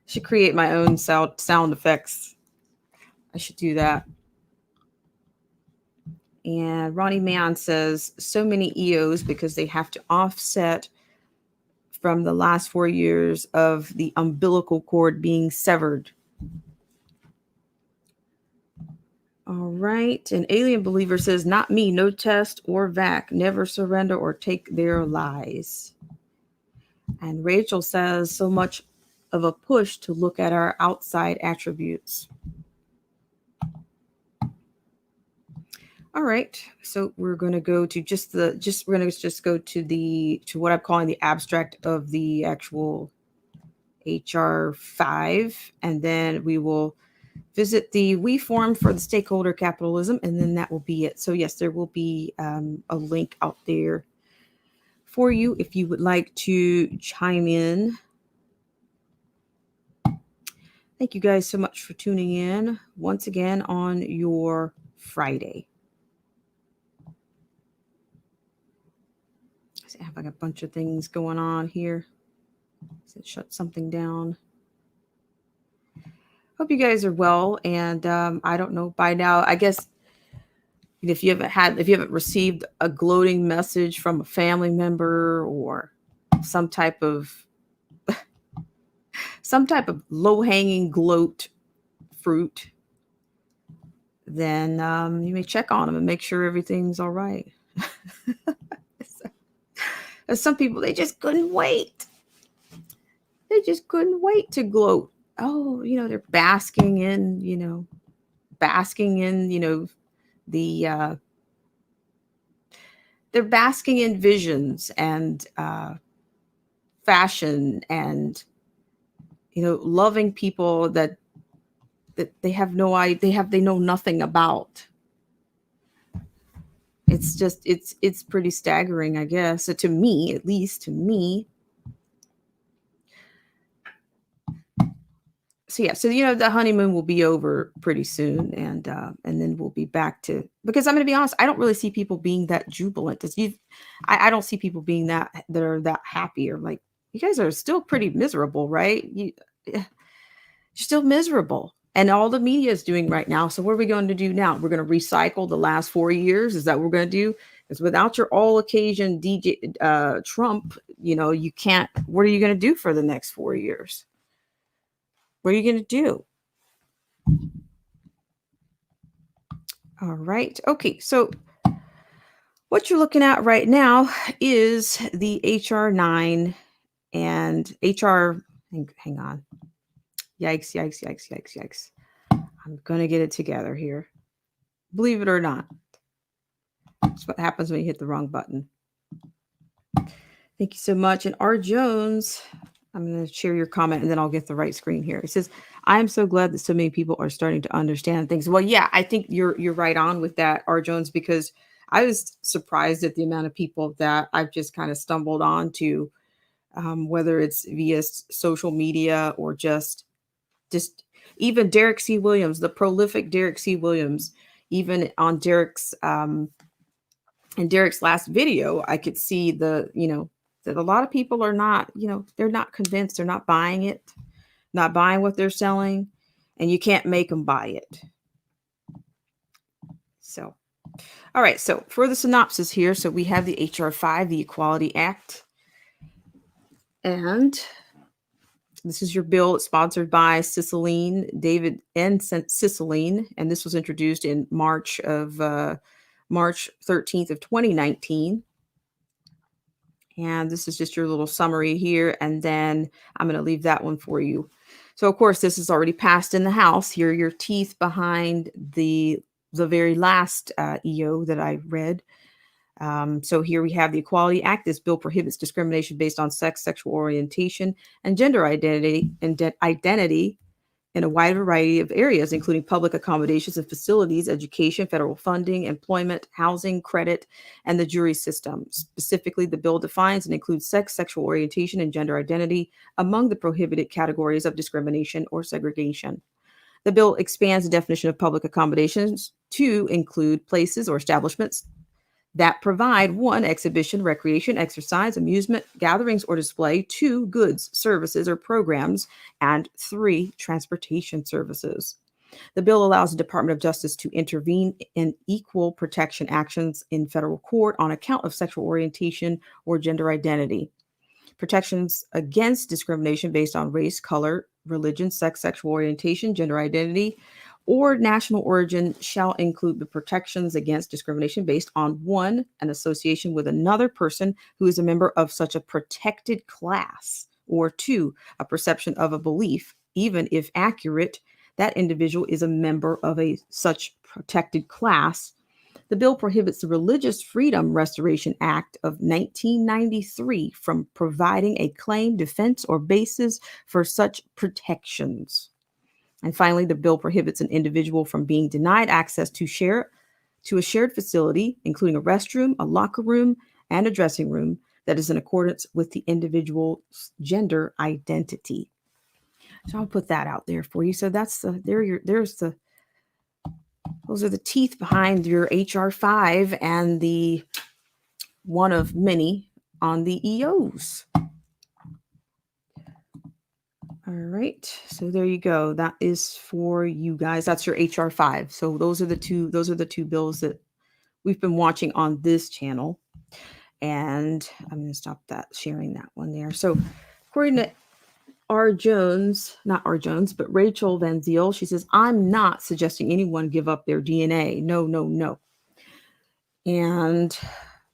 Should create my own sound effects. I should do that. And Ronnie Mann says, so many EOs because they have to offset from the last 4 years of the umbilical cord being severed. All right. An alien believer says, not me, no test or vac, never surrender or take their lies. And Rachel says, so much of a push to look at our outside attributes. All right, so we're going to go to we're going to go to what I'm calling the abstract of the actual HR 5, and then we will visit the we form for the stakeholder capitalism, and then that will be it. So yes, there will be a link out there for you if you would like to chime in. Thank you guys so much for tuning in once again on your Friday. I have like a bunch of things going on here. So shut something down. Hope you guys are well, and I don't know by now. I guess if you haven't received a gloating message from a family member or some type of low-hanging gloat fruit, then you may check on them and make sure everything's all right. Some people, they just couldn't wait. They just couldn't wait to gloat. Oh, they're basking in, the they're basking in visions and fashion and loving people that they have no idea, they know nothing about. It's just it's pretty staggering, I guess. So to me, at least to me. So yeah, so the honeymoon will be over pretty soon, and then we'll be back to, because I'm going to be honest, I don't really see people being that jubilant. I don't see people being that are that happy, or like, you guys are still pretty miserable, right? You're still miserable, and all the media is doing right now. So what are we going to do now? We're going to recycle the last 4 years. Is that what we're going to do? Because without your all occasion DJ Trump, you can't. What are you going to do for the next 4 years? What are you going to do? All right. Okay. So What you're looking at right now is the HR 9 and HR. Hang on. Yikes, yikes, yikes, yikes, yikes. I'm going to get it together here. Believe it or not. That's what happens when you hit the wrong button. Thank you so much. And R. Jones, I'm going to share your comment and then I'll get the right screen here. It says, I'm so glad that so many people are starting to understand things. Well, yeah, I think you're right on with that, R. Jones, because I was surprised at the amount of people that I've just kind of stumbled on to, whether it's via social media or just even Derek C. Williams, the prolific Derek C. Williams, even on in Derek's last video, I could see that a lot of people are not, they're not convinced, they're not buying it, not buying what they're selling, and you can't make them buy it. So, all right. So for the synopsis here, so we have the HR 5, the Equality Act. And this is your bill. It's sponsored by David N. Cicilline, and this was introduced in March 13th of 2019. And this is just your little summary here, and then I'm going to leave that one for you. So, of course, this is already passed in the House. Here are your teeth behind the very last EO that I read. So here we have the Equality Act. This bill prohibits discrimination based on sex, sexual orientation, and gender identity in a wide variety of areas, including public accommodations and facilities, education, federal funding, employment, housing, credit, and the jury system. Specifically, the bill defines and includes sex, sexual orientation, and gender identity among the prohibited categories of discrimination or segregation. The bill expands the definition of public accommodations to include places or establishments that provide 1, exhibition, recreation, exercise, amusement, gatherings, or display; 2, goods, services, or programs; and 3, transportation services. The bill allows the Department of Justice to intervene in equal protection actions in federal court on account of sexual orientation or gender identity. Protections against discrimination based on race, color, religion, sex, sexual orientation, gender identity, or national origin shall include the protections against discrimination based on 1, an association with another person who is a member of such a protected class, or 2, a perception of a belief, even if accurate, that individual is a member of such protected class. The bill prohibits the Religious Freedom Restoration Act of 1993 from providing a claim, defense, or basis for such protections. And finally, the bill prohibits an individual from being denied access to a shared facility, including a restroom, a locker room, and a dressing room, that is in accordance with the individual's gender identity. So I'll put that out there for you. So those are the teeth behind your HR 5 and the one of many on the EOs. All right, so there you go. That is for you guys. That's your HR 5. So those are the two bills that we've been watching on this channel. And I'm going to stop sharing that one there. So according to not R. Jones, but Rachel Van Ziel, she says, I'm not suggesting anyone give up their DNA. No, no, no. And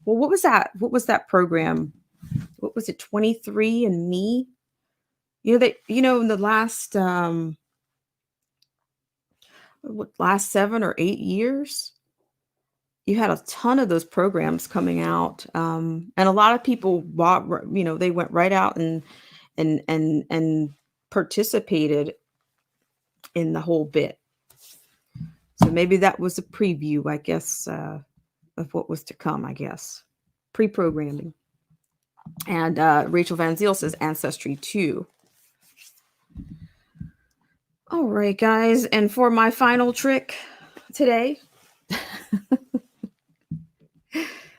well, what was that? What was that program? What was it? 23andMe? In the last 7 or 8 years, you had a ton of those programs coming out, and a lot of people bought. They went right out and participated in the whole bit. So maybe that was a preview, I guess, of what was to come. I guess pre-programming. And Rachel Van Ziel says Ancestry 2. All right, guys. And for my final trick today,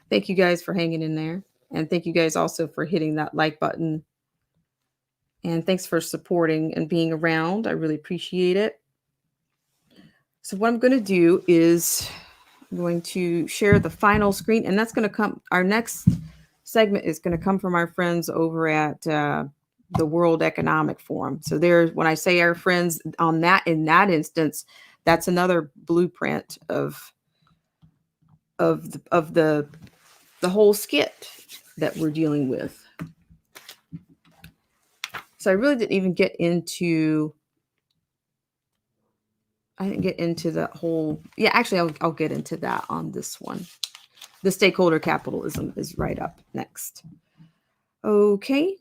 thank you guys for hanging in there. And thank you guys also for hitting that like button. And thanks for supporting and being around. I really appreciate it. So what I'm going to do is I'm going to share the final screen. And that's going to come. Our next segment is going to come from our friends over at the World Economic Forum. So when I say our friends in that instance, that's another blueprint of the the whole skit that we're dealing with. So I really didn't even get into. I didn't get into the whole. Yeah, actually, I'll get into that on this one. The stakeholder capitalism is right up next. Okay.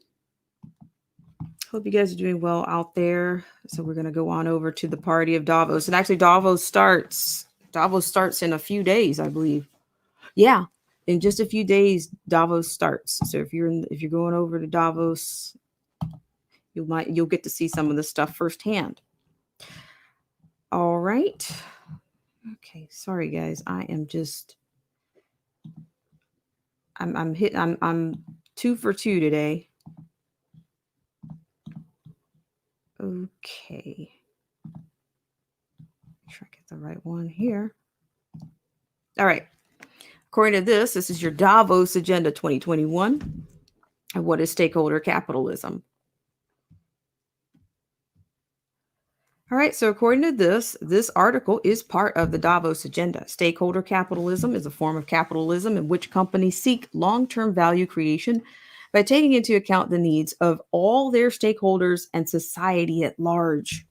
Hope you guys are doing well out there. So we're going to go on over to the party of Davos. And actually Davos starts in a few days, I believe. Yeah. In just a few days Davos starts. So if you're going over to Davos, you'll get to see some of the stuff firsthand. All right. Okay, sorry guys. I'm 2 for 2 today. Okay. Make sure I get the right one here. All right. According to this is your Davos Agenda 2021. And what is stakeholder capitalism? All right, so according to this article is part of the Davos Agenda. Stakeholder capitalism is a form of capitalism in which companies seek long-term value creation by taking into account the needs of all their stakeholders and society at large.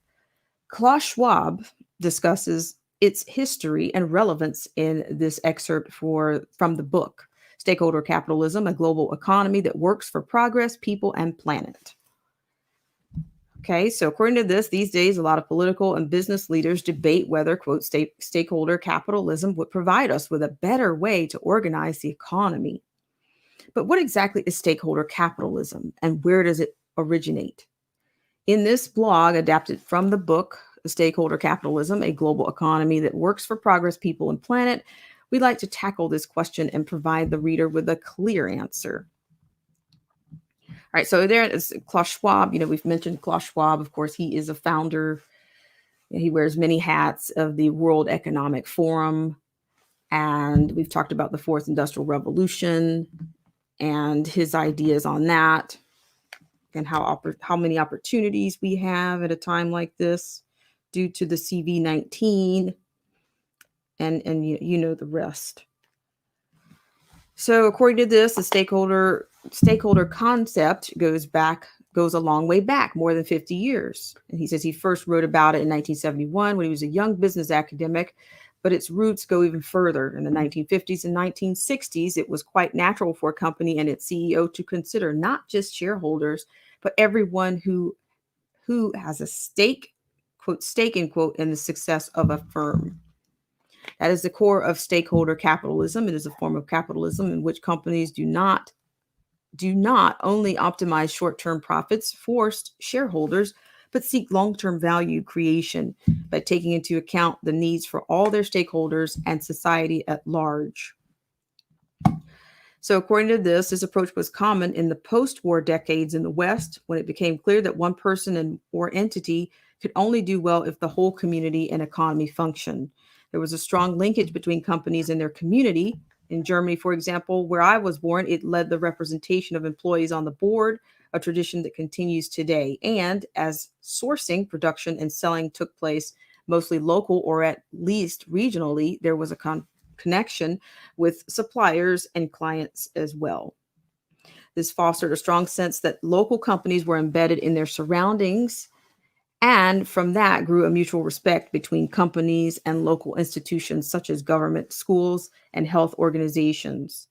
Klaus Schwab discusses its history and relevance in this excerpt from the book, Stakeholder Capitalism, a Global Economy that Works for Progress, People, and Planet. Okay, so according to this, these days, a lot of political and business leaders debate whether, quote, stakeholder capitalism would provide us with a better way to organize the economy. But what exactly is stakeholder capitalism and where does it originate? In this blog, adapted from the book, Stakeholder Capitalism, a Global Economy that Works for Progress, People, and Planet, we'd like to tackle this question and provide the reader with a clear answer. All right, so there is Klaus Schwab. We've mentioned Klaus Schwab. Of course, he is a founder. He wears many hats of the World Economic Forum. And we've talked about the Fourth Industrial Revolution and his ideas on that and how many opportunities we have at a time like this due to the CV-19 and the rest. So according to this, the stakeholder concept goes a long way back, more than 50 years. And he says he first wrote about it in 1971 when he was a young business academic, but its roots go even further. In the 1950s and 1960s, it was quite natural for a company and its CEO to consider not just shareholders, but everyone who has a stake, quote, stake, end quote, in the success of a firm. That is the core of stakeholder capitalism. It is a form of capitalism in which companies do not only optimize short-term profits for shareholders, but seek long-term value creation by taking into account the needs for all their stakeholders and society at large. So according to this approach was common in the post-war decades in the West, when it became clear that one person or entity could only do well if the whole community and economy functioned. There was a strong linkage between companies and their community. In Germany, for example, where I was born, it led the representation of employees on the board, a tradition that continues today. And as sourcing, production, and selling took place mostly local or at least regionally, there was a connection with suppliers and clients as well. This fostered a strong sense that local companies were embedded in their surroundings, and from that grew a mutual respect between companies and local institutions such as government, schools, and health organizations.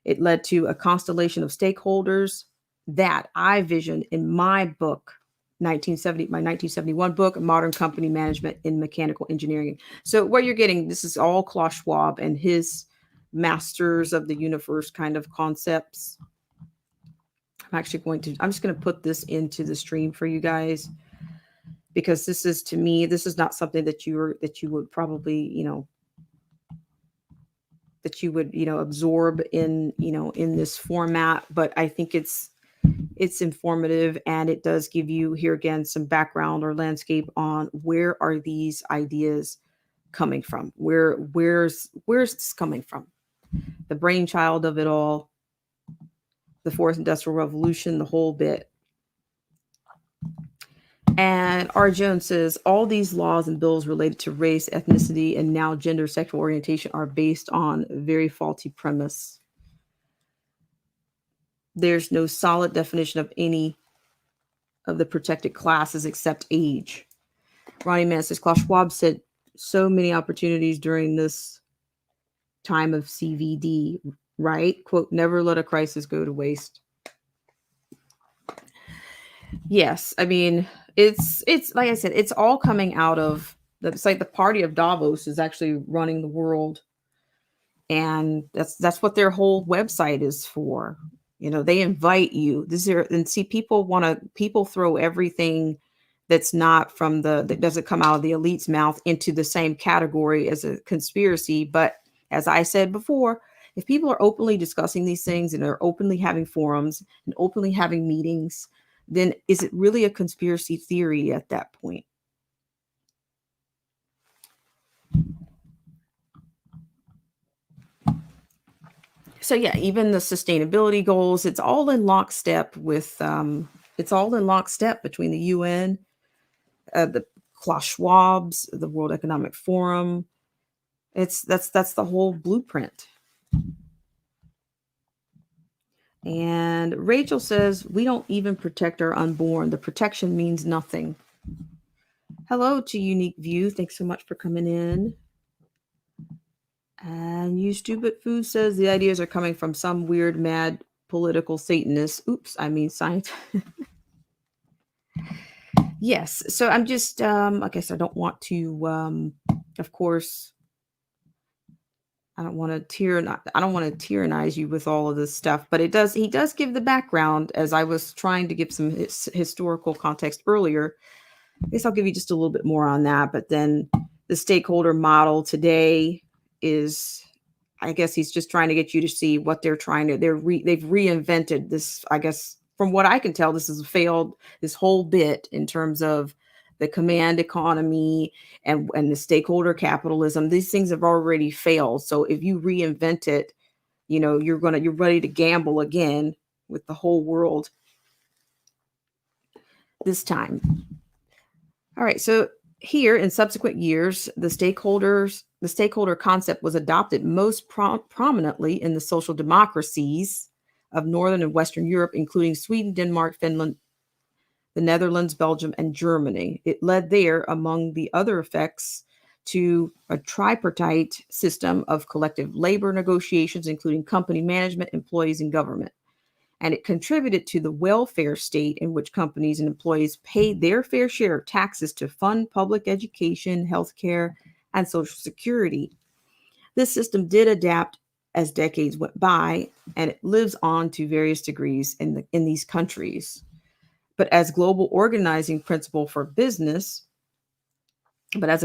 It led to a constellation of stakeholders that I visioned in my book, my 1971 book, Modern Company Management in Mechanical Engineering. So what you're getting, this is all Klaus Schwab and his masters of the universe kind of concepts. I'm just going to put this into the stream for you guys, because this is, to me, this is not something that you would probably, absorb in this format, but I think it's informative, and it does give you here again some background or landscape on where are these ideas coming from? Where's this coming from? The brainchild of it all, the Fourth Industrial Revolution, the whole bit. And R. Jones says all these laws and bills related to race, ethnicity, and now gender, sexual orientation are based on a very faulty premise. There's no solid definition of any of the protected classes except age. Ronnie Mann says Klaus Schwab said so many opportunities during this time of CVD, right? Quote, never let a crisis go to waste. Yes, I mean, it's like I said, it's all coming out of it's like the party of Davos is actually running the world, and that's what their whole website is for. They invite you. This is and see people throw everything that's not from that doesn't come out of the elite's mouth into the same category as a conspiracy. But as I said before, if people are openly discussing these things and are openly having forums and openly having meetings, then is it really a conspiracy theory at that point? So yeah, even the sustainability goals, it's all in lockstep between the UN, the Klaus Schwab's, the World Economic Forum. That's the whole blueprint. And Rachel says, we don't even protect our unborn. The protection means nothing. Hello to Unique View. Thanks so much for coming in. And You Stupid Food says the ideas are coming from some weird, mad political Satanist. Oops, I mean science. Yes. So I'm just, I guess I don't want to, of course, I don't want to tyrannize you with all of this stuff, but he does give the background as I was trying to give some historical context earlier. I guess I'll give you just a little bit more on that, but then the stakeholder model today is, I guess he's just trying to get you to see what they've reinvented this. I guess from what I can tell, this whole bit in terms of the command economy and the stakeholder capitalism. These things have already failed. So if you reinvent it, you're ready to gamble again with the whole world this time. All right. So here in subsequent years, the stakeholder concept was adopted most prominently in the social democracies of Northern and Western Europe, including Sweden, Denmark, Finland, the Netherlands, Belgium, and Germany. It led there, among the other effects, to a tripartite system of collective labor negotiations, including company management, employees, and government. And it contributed to the welfare state in which companies and employees paid their fair share of taxes to fund public education, healthcare, and Social Security. This system did adapt as decades went by, and it lives on to various degrees in these countries. But as a global organizing principle for business, the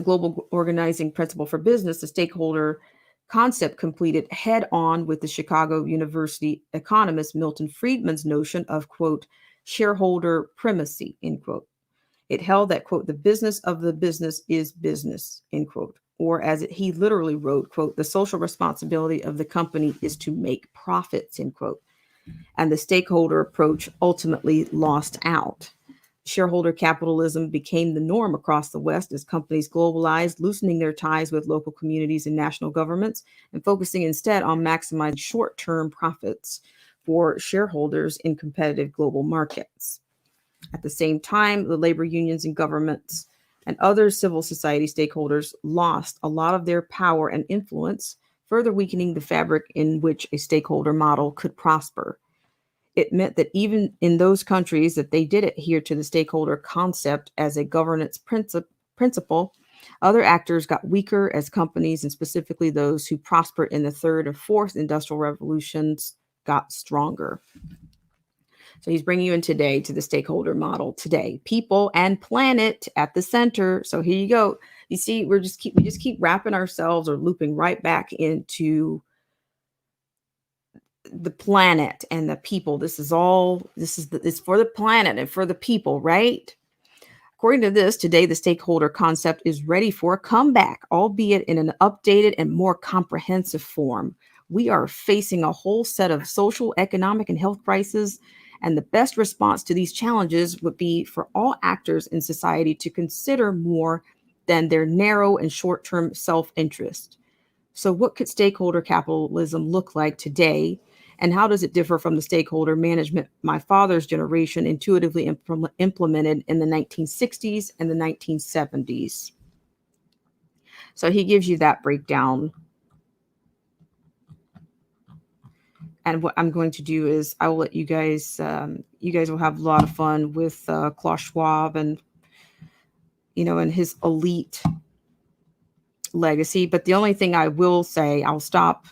stakeholder concept completed head on with the Chicago University economist Milton Friedman's notion of, quote, shareholder primacy, end quote. It held that, quote, the business of the business is business, end quote. Or as he literally wrote, quote, the social responsibility of the company is to make profits, end quote. And the stakeholder approach ultimately lost out. Shareholder capitalism became the norm across the West as companies globalized, loosening their ties with local communities and national governments, and focusing instead on maximizing short-term profits for shareholders in competitive global markets. At the same time, the labor unions and governments and other civil society stakeholders lost a lot of their power and influence, further weakening the fabric in which a stakeholder model could prosper. It meant that even in those countries that they did adhere to the stakeholder concept as a governance principle, other actors got weaker as companies, and specifically those who prospered in the third and fourth industrial revolutions, got stronger. So he's bringing you in today to the stakeholder model today, people and planet at the center. So here you go. You see, we just keep wrapping ourselves or looping right back into the planet and the people. It's for the planet and for the people, right? According to this, today the stakeholder concept is ready for a comeback, albeit in an updated and more comprehensive form. We are facing a whole set of social, economic, and health crises, and the best response to these challenges would be for all actors in society to consider more than their narrow and short-term self-interest. So what could stakeholder capitalism look like today? And how does it differ from the stakeholder management my father's generation intuitively implemented in the 1960s and the 1970s? So he gives you that breakdown. And what I'm going to do is I will let you guys will have a lot of fun with Klaus Schwab and, and his elite legacy. But the only thing I will say, I'll stop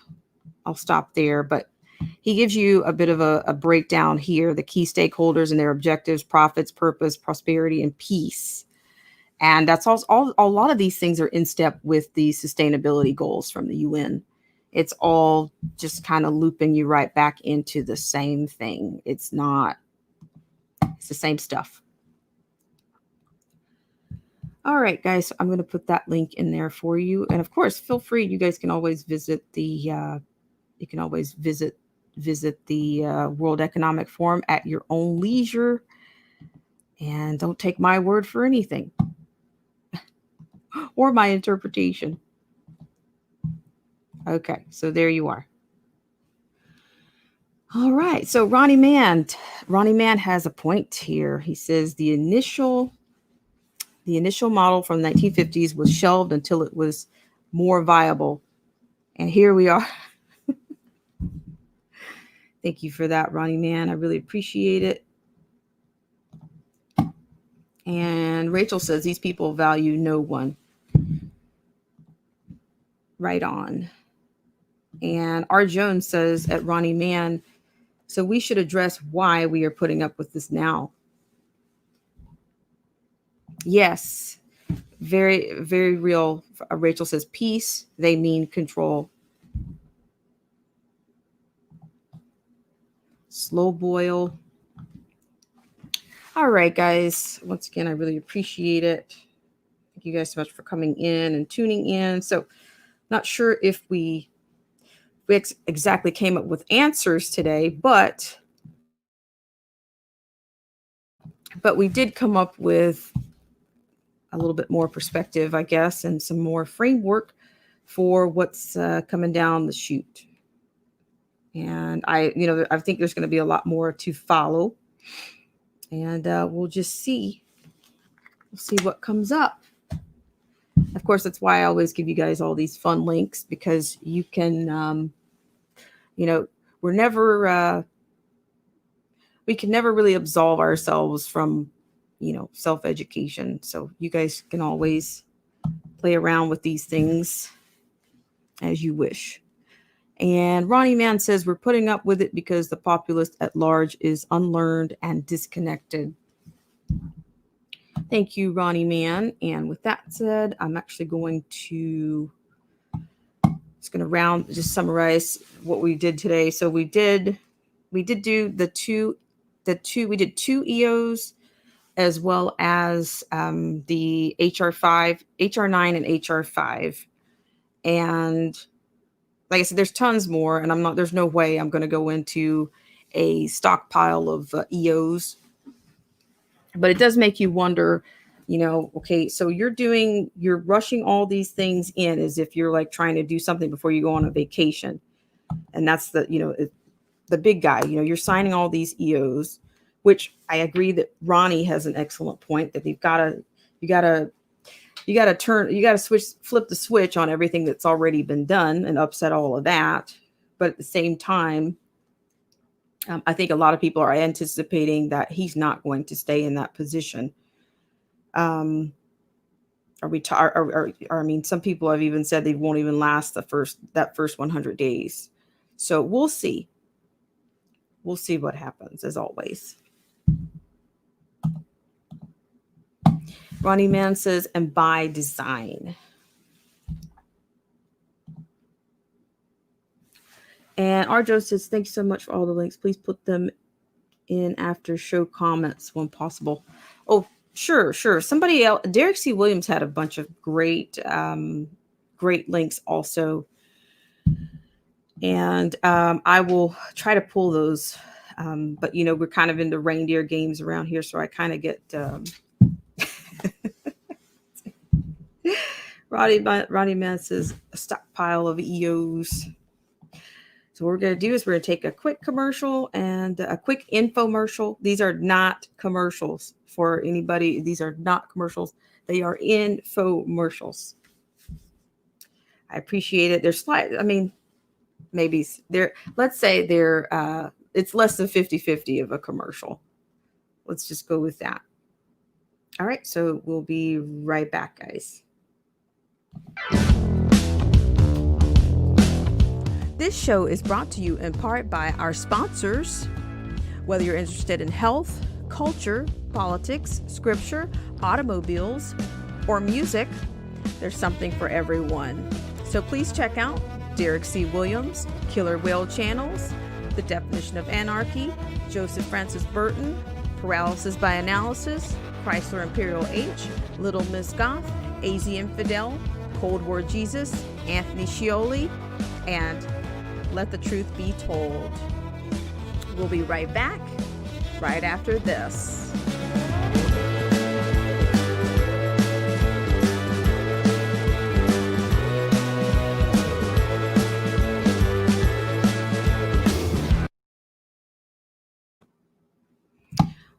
there. But he gives you a bit of a breakdown here, the key stakeholders and their objectives, profits, purpose, prosperity, and peace. And that's all a lot of these things are in step with the sustainability goals from the UN. It's all just kind of looping you right back into the same thing. It's the same stuff. All right, guys, so I'm going to put that link in there for you. And of course, feel free. You guys can always visit the World Economic Forum at your own leisure. And don't take my word for anything or my interpretation. Okay, so there you are. All right, so Ronnie Mann has a point here. He says the initial model from the 1950s was shelved until it was more viable. And here we are. Thank you for that, Ronnie Mann. I really appreciate it. And Rachel says these people value no one. Right on. And R. Jones says at Ronnie Mann, so we should address why we are putting up with this now. Yes, very, very real. Rachel says peace, they mean control. Slow boil. All right, guys. Once again, I really appreciate it. Thank you guys so much for coming in and tuning in. So, not sure if we exactly came up with answers today, but we did come up with a little bit more perspective, I guess, and some more framework for what's coming down the chute. And I think there's going to be a lot more to follow, and we'll just see. We'll see what comes up. Of course, that's why I always give you guys all these fun links, because you can, we're never, we can never really absolve ourselves from, self-education. So you guys can always play around with these things as you wish. And Ronnie Mann says we're putting up with it because the populace at large is unlearned and disconnected. Thank you, Ronnie Mann. And with that said, I'm actually going to summarize what we did today. So we did do we did two EOs, as well as the HR 9 and HR 5. And like I said, there's tons more, and there's no way I'm going to go into a stockpile of EOs. But it does make you wonder, okay, so you're rushing all these things in as if you're like trying to do something before you go on a vacation. And that's the big guy, you're signing all these EOs, which I agree that Ronnie has an excellent point that you gotta flip the switch on everything that's already been done and upset all of that. But at the same time, I think a lot of people are anticipating that he's not going to stay in that position. Some people have even said they won't even last that first 100 days. So we'll see. We'll see what happens, as always. Ronnie Mann says, and by design. And Arjo says, thanks so much for all the links. Please put them in after show comments when possible. Oh, sure. Somebody else, Derek C. Williams had a bunch of great links also. And I will try to pull those. But, we're kind of into reindeer games around here. So I kind of get... Roddy Mann says, a stockpile of EOs. So what we're going to do is we're going to take a quick commercial and a quick infomercial. These are not commercials for anybody. These are not commercials. They are infomercials. I appreciate it. They're slight. I mean, maybe they're, let's say they're, it's less than 50-50 of a commercial. Let's just go with that. All right. So we'll be right back, guys. This show is brought to you in part by our sponsors. Whether you're interested in health, culture, politics, scripture, automobiles, or music, there's something for everyone. So please check out Derek C. Williams, Killer Whale Channels, The Definition of Anarchy, Joseph Francis Burton, Paralysis by Analysis, Chrysler Imperial H, Little Miss Goth, AZ Infidel, Cold War Jesus, Anthony Scioli, and Let the Truth Be Told. We'll be right back right after this.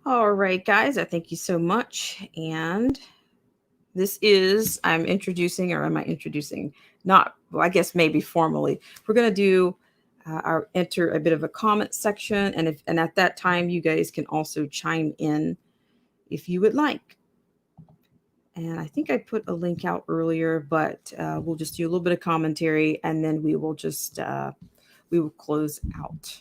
All right, guys, I thank you so much. And this is, I'm introducing, or am I introducing? Not, well, I guess maybe formally. We're going to do our enter a bit of a comment section. And at that time, you guys can also chime in if you would like. And I think I put a link out earlier, but we'll just do a little bit of commentary and then we will just, we will close out.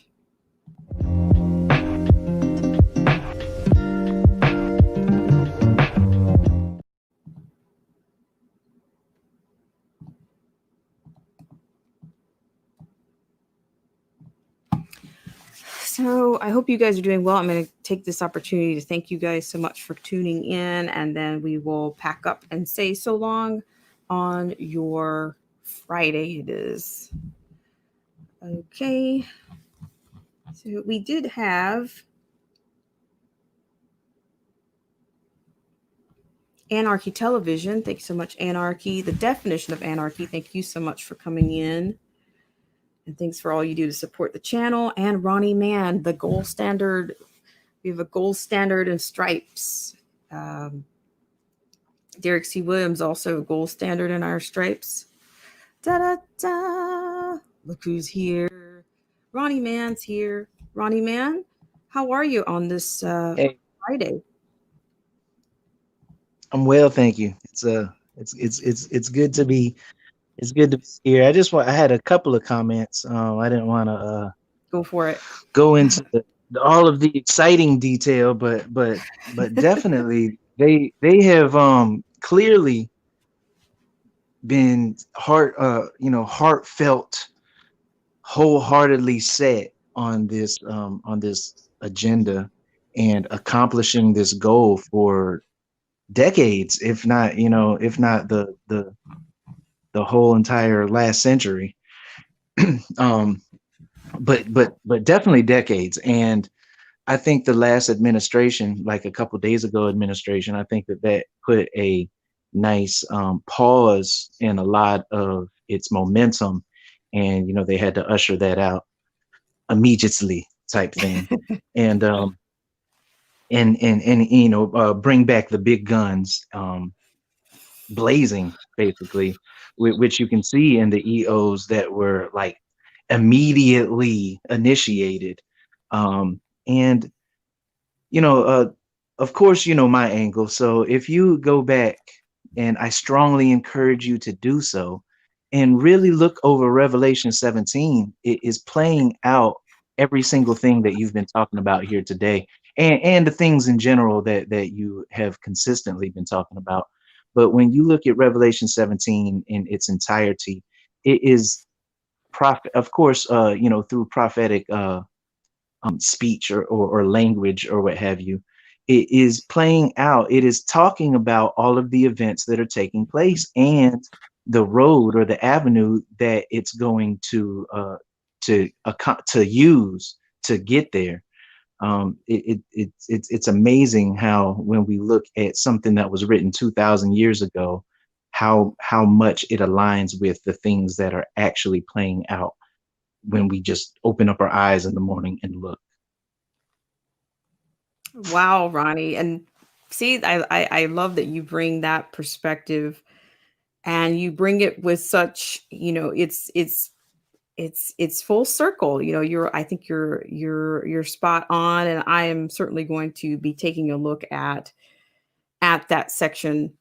So I hope you guys are doing well. I'm going to take this opportunity to thank you guys so much for tuning in, and then we will pack up and say so long on your Friday. It is. Okay. So we did have Anarchy Television. Thank you so much, Anarchy. The Definition of Anarchy. Thank you so much for coming in. And thanks for all you do to support the channel. And Ronnie Mann, the gold standard. We have a gold standard in stripes. Derek C. Williams, also a gold standard in our stripes. Da-da-da. Look who's here. Ronnie Mann's here. Ronnie Mann, how are you on this Hey, Friday? I'm well, thank you. It's good to be here. I had a couple of comments. I didn't want to Go for it. go into all of the exciting detail, but definitely they have clearly been heartfelt, wholeheartedly set on this agenda and accomplishing this goal for decades, if not the whole entire last century. But definitely decades. And I think the last administration, like a couple days ago administration, I think that put a nice pause in a lot of its momentum, and they had to usher that out immediately, type thing. and bring back the big guns, blazing, basically, which you can see in the EOs that were like immediately initiated. And of course, my angle. So if you go back, and I strongly encourage you to do so, and really look over Revelation 17, it is playing out every single thing that you've been talking about here today, and the things in general that you have consistently been talking about. But when you look at Revelation 17 in its entirety, it is of course, through prophetic speech or language or what have you, it is playing out. It is talking about all of the events that are taking place and the road or the avenue that it's going to use to get there. It's amazing how, when we look at something that was written 2,000 years ago, how much it aligns with the things that are actually playing out when we just open up our eyes in the morning and look. Wow, Ronnie. And see, I love that you bring that perspective and you bring it with such, it's full circle. I think you're spot on, and I am certainly going to be taking a look at that section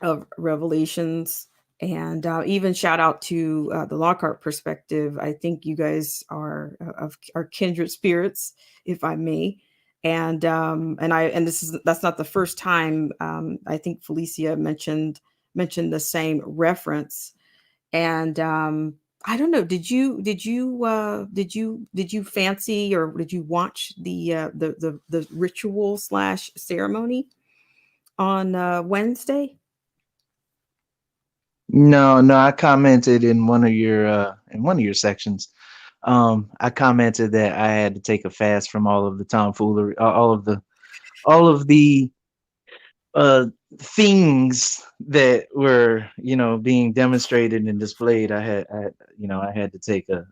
of Revelations. And even shout out to the Lockhart perspective. I think you guys are kindred spirits, if I may. And that's not the first time. I think Felicia mentioned the same reference. And I don't know. Did you fancy, or did you watch the ritual slash ceremony on Wednesday? No, no, I commented in one of your sections. I commented that I had to take a fast from all of the tomfoolery, all of the uh things that were, being demonstrated and displayed. I had to take a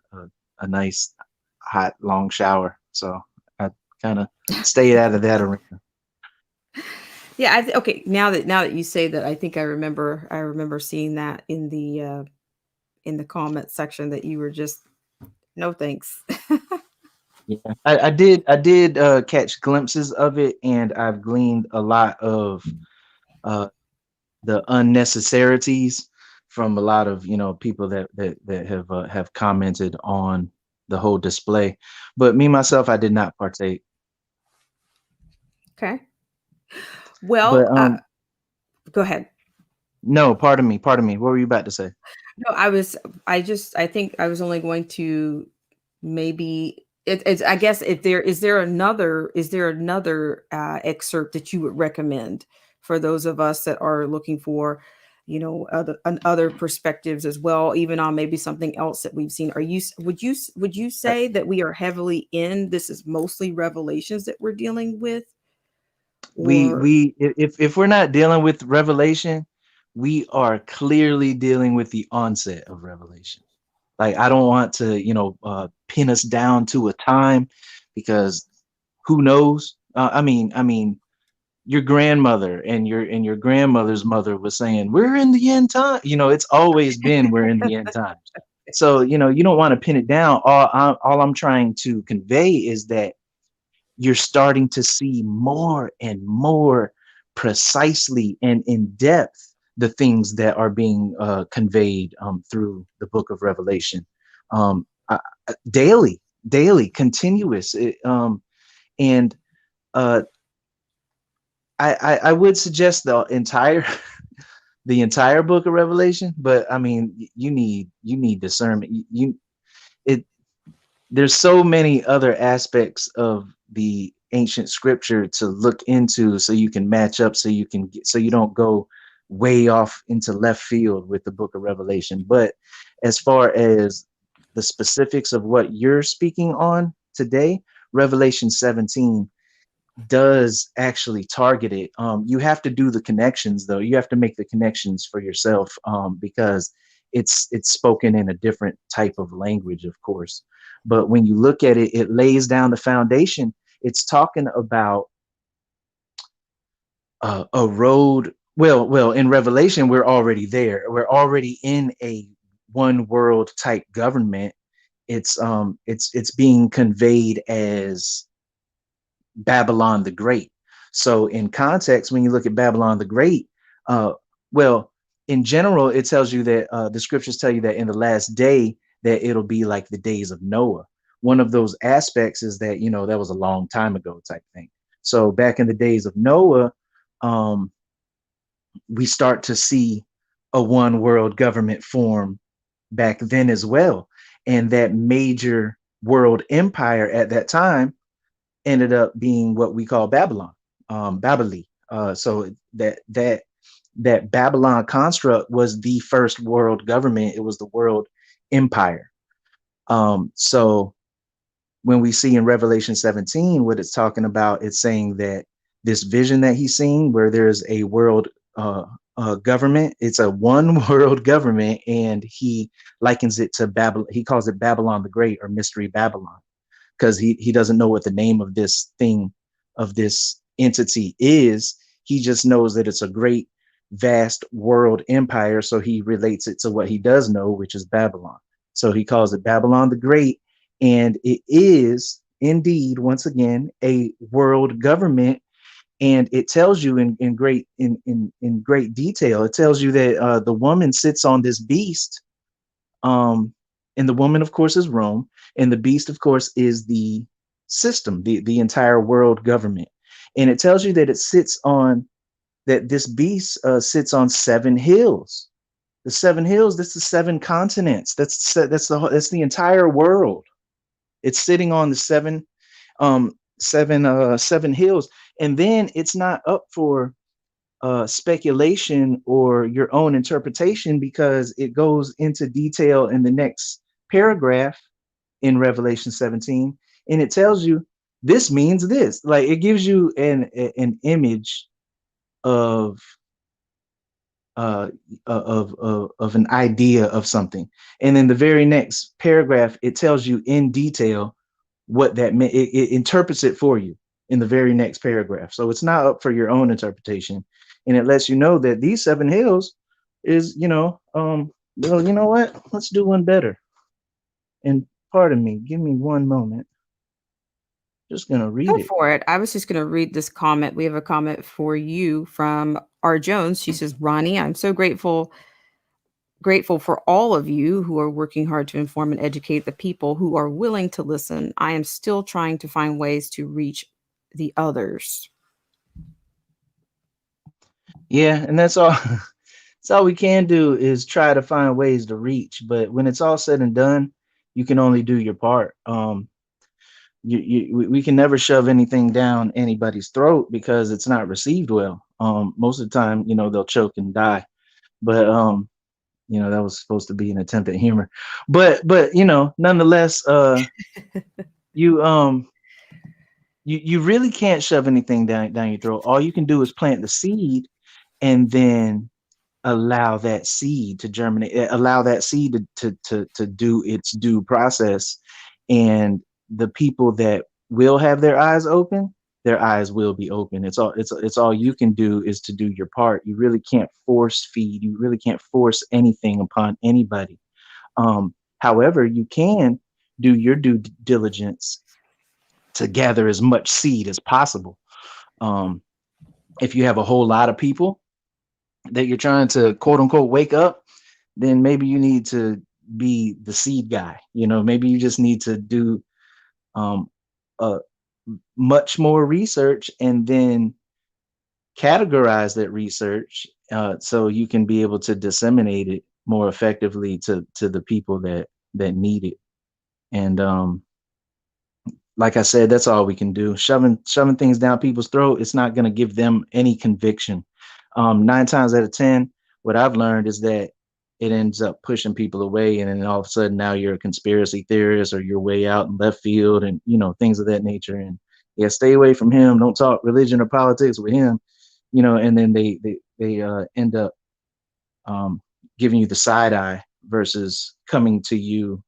nice hot long shower, so I kind of stayed out of that arena. Yeah, okay. Now that you say that, I think I remember seeing that in the comment section that you were just no thanks. Yeah, I did catch glimpses of it, and I've gleaned a lot of uh the unnecessarities from a lot of, people that have commented on the whole display. But me myself, I did not partake. Okay. But Well, go ahead. no, pardon me. What were you about to say? No, I think I was only going to maybe it's I guess if there is there another excerpt that you would recommend for those of us that are looking for, other perspectives as well, even on maybe something else that we've seen. Would you Uh, say that we are heavily in this is mostly revelations that we're dealing with, or if we're not dealing with revelation, we are clearly dealing with the onset of revelation. Like, I don't want to, pin us down to a time, because who knows? I mean, your grandmother and your grandmother's mother was saying we're in the end time. It's always been we're in the end times. So, you don't want to pin it down. All I'm trying to convey is that you're starting to see more and more precisely and in depth the things that are being conveyed through the book of Revelation, um, uh, daily, continuous. And uh, I would suggest the entire the entire book of Revelation, but I mean, you need discernment. It there's so many other aspects of the ancient scripture to look into, so you can match up, so you don't go way off into left field with the book of Revelation. But as far as the specifics of what you're speaking on today, Revelation 17 does actually target it. You have to do the connections, though. You have to make the connections for yourself, because it's spoken in a different type of language, of course. But when you look at it, it lays down the foundation. It's talking about a road. Well, in Revelation, we're already there. We're already in a one world type government. It's being conveyed as Babylon the Great. So in context, when you look at Babylon the Great, uh, well, in general, it tells you that the scriptures tell you that in the last day that it'll be like the days of Noah. One of those aspects is that, that was a long time ago type thing. So back in the days of Noah, um, we start to see a one world government form back then as well. And that major world empire at that time ended up being what we call Babylon, Babylon. So that Babylon construct was the first world government. It was the world empire. So when we see in Revelation 17 what it's talking about, it's saying that this vision that he's seeing, where there's a world government. It's a one world government, and he likens it to Babylon. He calls it Babylon the Great, or Mystery Babylon, because he doesn't know what the name of this thing, of this entity is. He just knows that it's a great, vast world empire. So he relates it to what he does know, which is Babylon. So he calls it Babylon the Great, and it is indeed, once again, a world government. And it tells you in great detail. It tells you that the woman sits on this beast, um, and the woman, of course, is Rome, and the beast, of course, is the system, the entire world government. And it tells you that it sits on that this beast sits on 7 hills. The 7 hills. That's the 7 continents. That's the entire world. It's sitting on the seven hills, and then it's not up for speculation or your own interpretation, because it goes into detail in the next paragraph in Revelation 17, and it tells you this means this. Like, it gives you an image of of an idea of something, and then the very next paragraph it tells you in detail what that meant. It interprets it for you in the very next paragraph. So it's not up for your own interpretation. And it lets you know that these 7 hills is, well, you know what? Let's do one better. And pardon me, give me one moment. Just gonna read Go it. for it. I was just going to read this comment. We have a comment for you from R. Jones. She says, Ronnie, I'm so grateful for all of you who are working hard to inform and educate the people who are willing to listen. I am still trying to find ways to reach the others. Yeah, and that's all. That's all we can do, is try to find ways to reach. But when it's all said and done, you can only do your part. We can never shove anything down anybody's throat because it's not received well. Most of the time, they'll choke and die. But that was supposed to be an attempt at humor. But nonetheless, you you really can't shove anything down your throat. All you can do is plant the seed, and then allow that seed to germinate, allow that seed to do its due process. And the people that will have their eyes open, their eyes will be open. It's all you can do is to do your part. You really can't force feed. You really can't force anything upon anybody. However, you can do your due diligence to gather as much seed as possible. Um, if you have a whole lot of people that you're trying to quote unquote wake up, then maybe you need to be the seed guy. Maybe you just need to do um, much more research, and then categorize that research, so you can be able to disseminate it more effectively to the people that need it. And like I said, that's all we can do. Shoving things down people's throat, it's not going to give them any conviction. 9 times out of 10, what I've learned is that it ends up pushing people away, and then all of a sudden now you're a conspiracy theorist, or you're way out in left field, and things of that nature. And yeah, stay away from him. Don't talk religion or politics with him. And then they end up giving you the side eye versus coming to you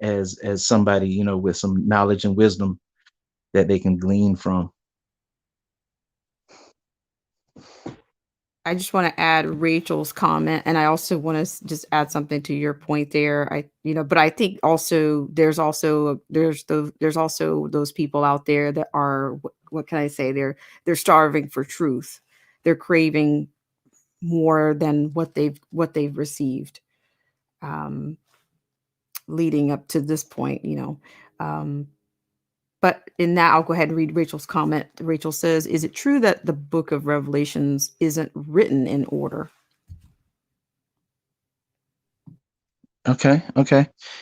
as somebody with some knowledge and wisdom that they can glean from. I just want to add Rachel's comment, and I also want to just add something to your point there. But I think also there's also those people out there that are, what can I say? They're starving for truth. They're craving more than what they've received, um, leading up to this point. But in that, I'll go ahead and read Rachel's comment. Rachel says, "Is it true that the book of Revelations isn't written in order?" Okay.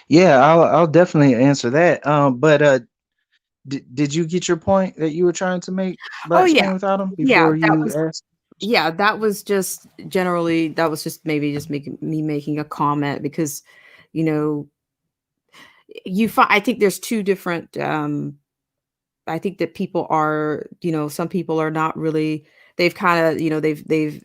Yeah, I'll definitely answer that. But did you get your point that you were trying to make Oh about yeah, Spain without them yeah. before you asked? That was just generally, that was just maybe just making a comment, because you know you find, I think there's two different. I think that people are, some people are not really they've kind of,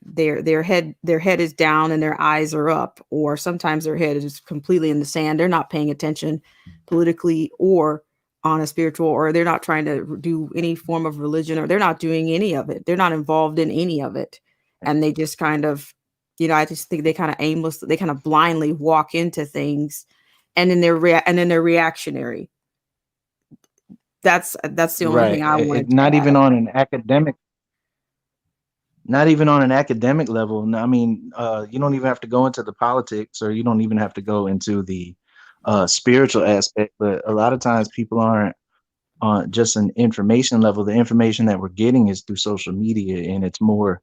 their head is down and their eyes are up, or sometimes their head is completely in the sand. They're not paying attention politically or on a spiritual, or they're not trying to do any form of religion, or they're not doing any of it. They're not involved in any of it. And they just kind of, I just think they kind of they kind of blindly walk into things, and then they're reactionary. That's the only thing Right. I wanted to Not add. even on an academic, not even on an academic level. I mean, you don't even have to go into the politics, or you don't even have to go into the spiritual aspect. But a lot of times people aren't on just an information level. The information that we're getting is through social media, and it's more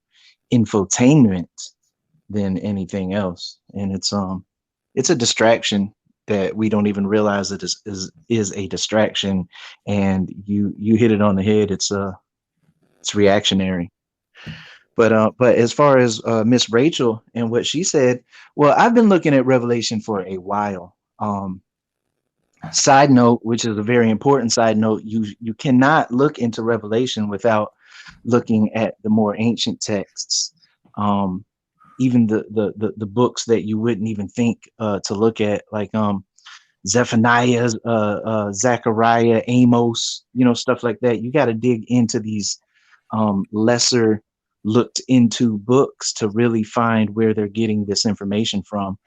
infotainment than anything else. And it's a distraction that we don't even realize that is a distraction. And you hit it on the head. It's reactionary. But as far as Miss Rachel and what she said, well, I've been looking at Revelation for a while. Side note, which is a very important side note, you cannot look into Revelation without looking at the more ancient texts. Even the books that you wouldn't even think to look at, like Zephaniah, Zechariah, Amos, stuff like that. You got to dig into these lesser looked into books to really find where they're getting this information from.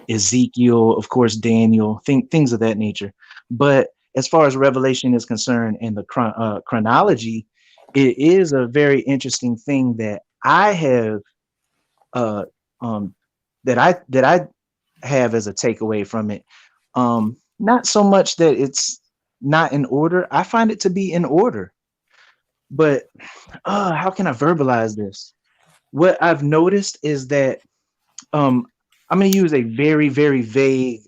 Ezekiel, of course, Daniel, things of that nature. But as far as Revelation is concerned, and the chronology, it is a very interesting thing that I have uh, that I have as a takeaway from it. Not so much that it's not in order. I find it to be in order. But how can I verbalize this? What I've noticed is that um, I'm going to use a very, very vague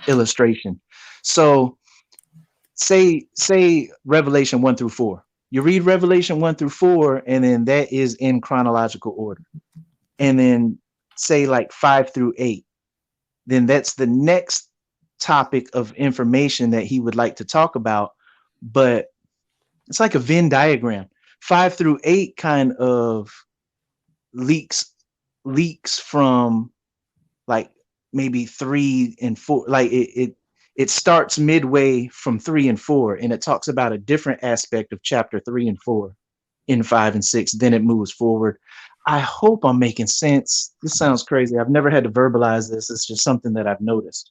illustration. So say Revelation 1 through 4. You read Revelation 1 through 4, and then that is in chronological order. And then say like 5 through 8. Then that's the next topic of information that he would like to talk about. But it's like a Venn diagram. 5 through 8 kind of leaks from like maybe 3 and 4. Like it starts midway from 3 and 4, and it talks about a different aspect of chapter 3 and 4 in 5 and 6. Then it moves forward. I hope I'm making sense. This sounds crazy. I've never had to verbalize this. It's just something that I've noticed.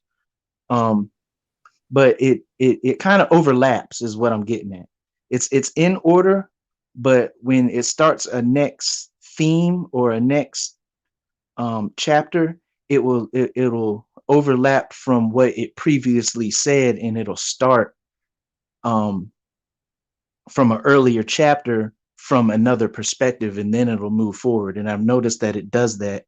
But it kind of overlaps is what I'm getting at. It's in order, but when it starts a next theme or a next chapter, it'll overlap from what it previously said, and it'll start from an earlier chapter from another perspective, and then it'll move forward. And I've noticed that it does that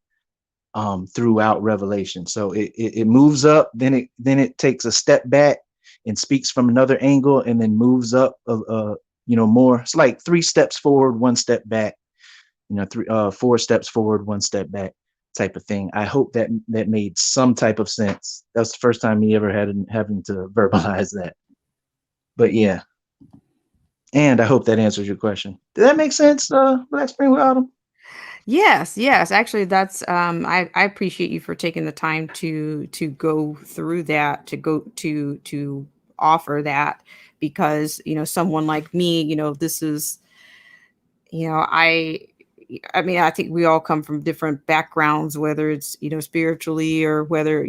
throughout Revelation. So it moves up, then it takes a step back and speaks from another angle, and then moves up more. It's like 3 steps forward, 1 step back, 4 steps forward, 1 step back type of thing. I hope that made some type of sense. That's the first time me ever having to verbalize that. But yeah. And I hope that answers your question. Did that make sense, Black Spring with Autumn? Yes, yes. Actually, that's I appreciate you for taking the time to go through that, to offer that, because someone like me, this is, I mean, I think we all come from different backgrounds, whether it's spiritually, or whether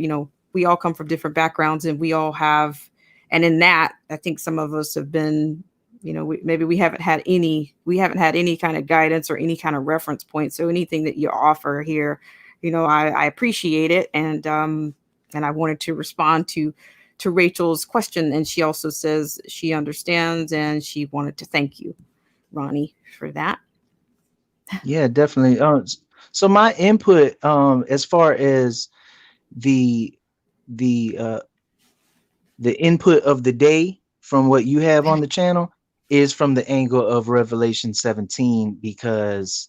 we all come from different backgrounds, and we all have, and in that, I think some of us have been, maybe we haven't had any kind of guidance or any kind of reference point. So anything that you offer here, I appreciate it. And I wanted to respond to Rachel's question. And she also says she understands, and she wanted to thank you, Ronnie, for that. Yeah, definitely. So my input, as far as the the uh, the input of the day from what you have on the channel, is from the angle of Revelation 17, because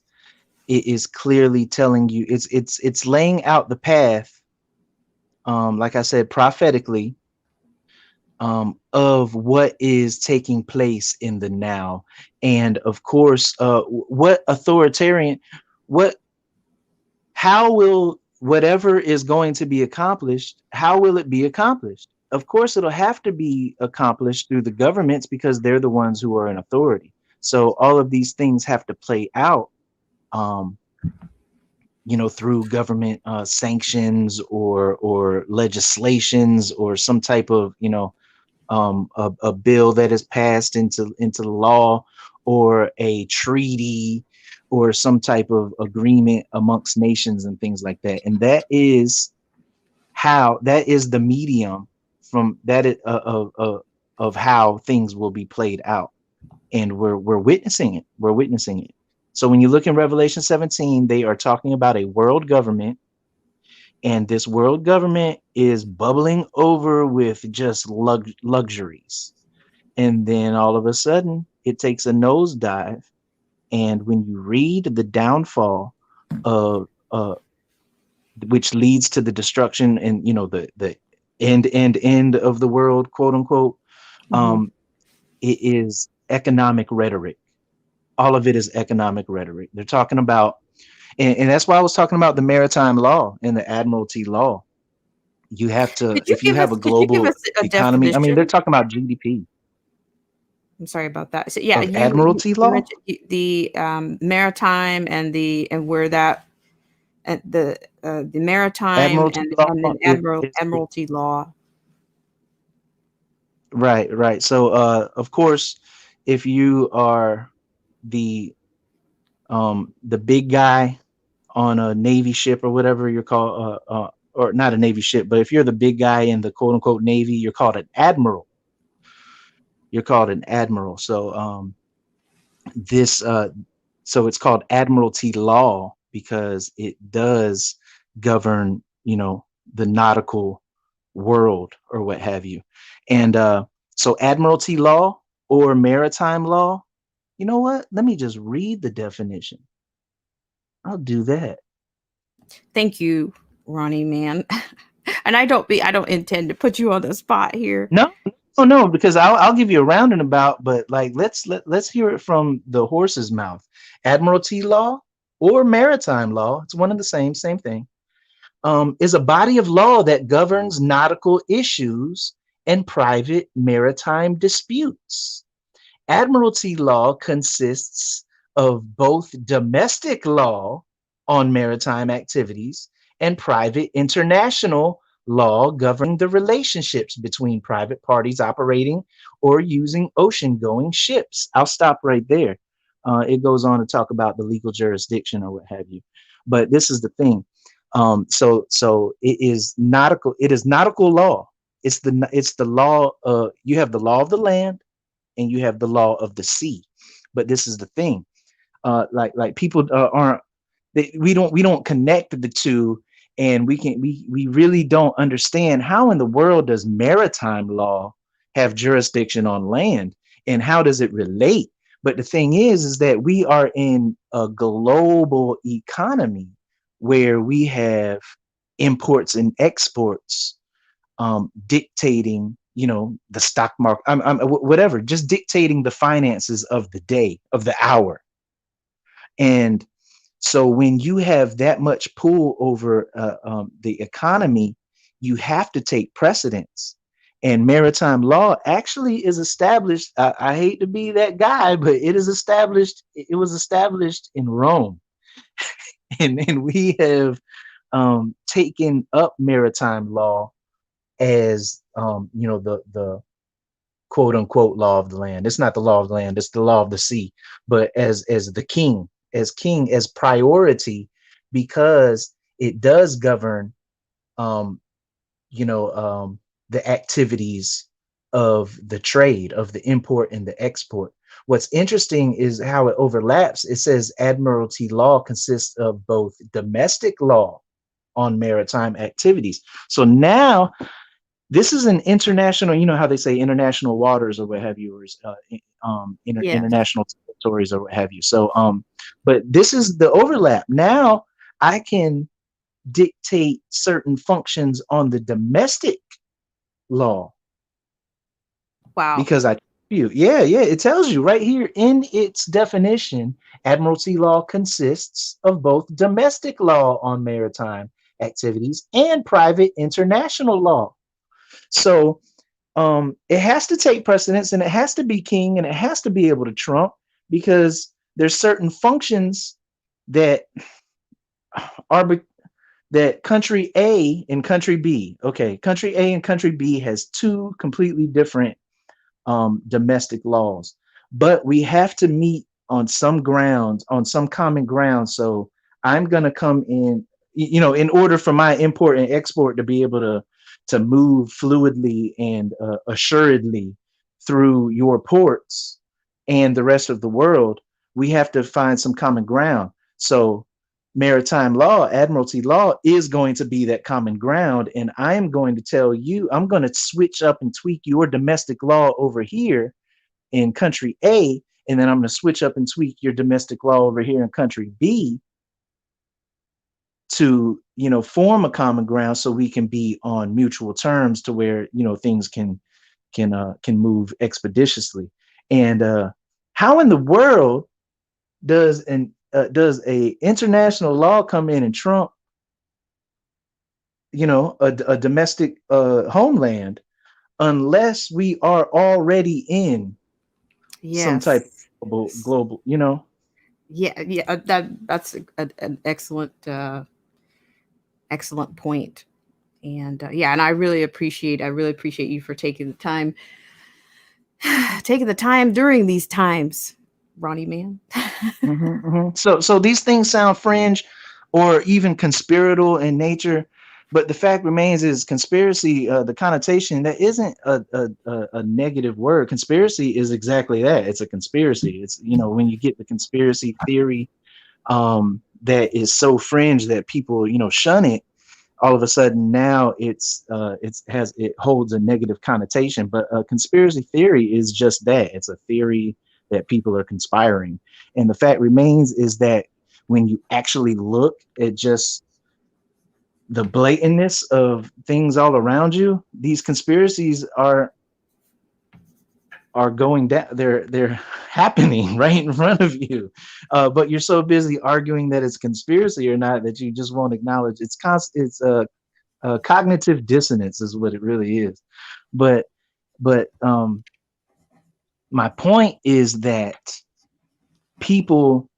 it is clearly telling you, it's laying out the path, like I said, prophetically, of what is taking place in the now. And of course, what authoritarian, what, how will whatever is going to be accomplished, how will it be accomplished? Of course, it'll have to be accomplished through the governments because they're the ones who are in authority. So all of these things have to play out, um, through government sanctions or legislations or some type of, a bill that is passed into law, or a treaty, or some type of agreement amongst nations and things like that. And that is the medium from that of how things will be played out. And we're witnessing it. We're witnessing it. So when you look in Revelation 17, they are talking about a world government, and this world government is bubbling over with just luxuries. And then all of a sudden, it takes a nosedive. And when you read the downfall of which leads to the destruction and the end of the world, quote unquote, Mhm. it is economic rhetoric. All of it is economic rhetoric. They're talking about, and that's why I was talking about the maritime law and the admiralty law. You have to, if you have a Could you give global us a economy, I mean, they're definition? talking about GDP I'm sorry about that. So yeah, of you admiralty you law. mentioned the maritime and where that and the maritime Admiralty law and then is admiralty law. right, right. So, of course, if you are the the big guy on a Navy ship or whatever you're called, or not a Navy ship, but if you're the big guy in the quote unquote Navy, you're called an admiral. You're called an admiral. So, this, so it's called admiralty law because it does govern, the nautical world or what have you. And so admiralty law or maritime law, you know what? Let me just read the definition. I'll do that. Thank you, Ronnie, man. And I don't intend to put you on the spot here. No, no, because I'll give you a roundabout, but like let's hear it from the horse's mouth. Admiralty law or maritime law, it's one and the same thing. Is a body of law that governs nautical issues and private maritime disputes. Admiralty law consists of both domestic law on maritime activities and private international law governing the relationships between private parties operating or using ocean going ships. I'll stop right there. It goes on to talk about the legal jurisdiction or what have you. But this is the thing. So it is nautical. It is nautical law. It's the law. You have the law of the land and you have the law of the sea. But this is the thing, like people aren't we don't connect the two, and we really don't understand how in the world does maritime law have jurisdiction on land, and how does it relate. But the thing is that we are in a global economy where we have imports and exports dictating, the stock market, whatever, just dictating the finances of the day, of the hour. And so when you have that much pull over the economy, you have to take precedence. And maritime law actually is established. I hate to be that guy, but it is established. It was established in Rome, and we have taken up maritime law as the quote unquote law of the land. It's not the law of the land, it's the law of the sea. But as the king, as priority, because it does govern um the activities of the trade, of the import and the export. What's interesting is how it overlaps. It says admiralty law consists of both domestic law on maritime activities. So now this is an international, how they say international waters or what have you, or Yes. international territories or what have you. So, but this is the overlap. Now I can dictate certain functions on the domestic law Wow. because I you. Yeah, yeah. It tells you right here in its definition, admiralty law consists of both domestic law on maritime activities and private international law. So it has to take precedence, and it has to be king, and it has to be able to trump, because there's certain functions that are that country A and country B. Okay, country A and country B has two completely different domestic laws, but we have to meet on some grounds, on some common ground. So I'm going to come in, in order for my import and export to be able to move fluidly and assuredly through your ports and the rest of the world, we have to find some common ground. So maritime law, admiralty law is going to be that common ground. And I am going to tell you, I'm going to switch up and tweak your domestic law over here in country A. And then I'm going to switch up and tweak your domestic law over here in country B to, form a common ground so we can be on mutual terms to where, things can move expeditiously. And how in the world does a international law come in and trump a domestic homeland, unless we are already in some type Yes. of global. Yeah, yeah, that's an excellent point. And yeah, and I really appreciate you for taking the time, taking the time during these times, Ronnie man. So these things sound fringe or even conspiratorial in nature, but the fact remains is conspiracy. The connotation, that isn't a negative word. Conspiracy is exactly that. It's a conspiracy. It's when you get the conspiracy theory that is so fringe that people shun it. All of a sudden now it holds a negative connotation. But a conspiracy theory is just that. It's a theory that people are conspiring. And the fact remains is that when you actually look at just the blatantness of things all around you, these conspiracies are going down. They're happening right in front of you, but you're so busy arguing that it's conspiracy or not that you just won't acknowledge it's cognitive dissonance is what it really is. But my point is that people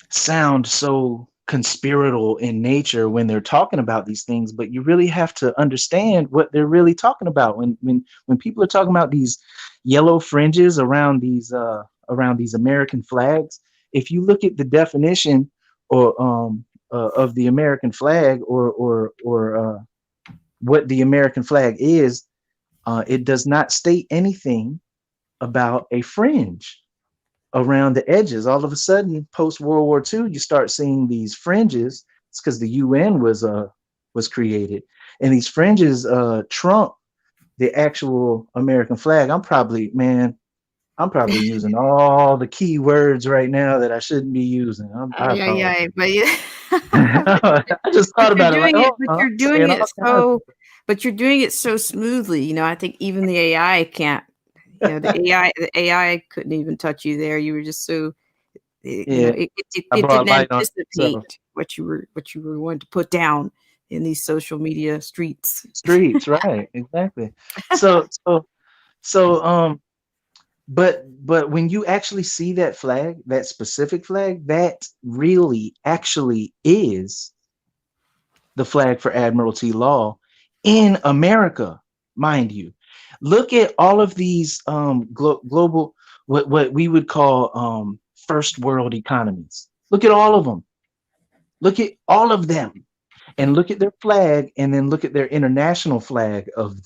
sound so conspiratorial in nature when they're talking about these things, but you really have to understand what they're really talking about. When people are talking about these yellow fringes around these American flags, if you look at the definition or of the American flag, or what the American flag is, it does not state anything about a fringe around the edges. All of a sudden, post World War II, you start seeing these fringes. It's because the UN was created, and these fringes trump the actual American flag. I'm probably using all the key words right now that I shouldn't be using. I Yeah, apologize. yeah, but yeah. I just But thought you're about it like, doing it, oh, but I'm you're doing saying it all kinds so but you're doing it so smoothly, I think even the AI can't, the AI couldn't even touch you there. You were just so, Yeah, I it brought didn't light on it. So anticipate what you were going to put down in these social media streets. streets, right? Exactly. So so so but when you actually see that flag, that specific flag, that really actually is the flag for admiralty law in America, mind you. Look at all of these global, what we would call first world economies. Look at all of them. Look at all of them, and look at their flag, and then look at their international flag of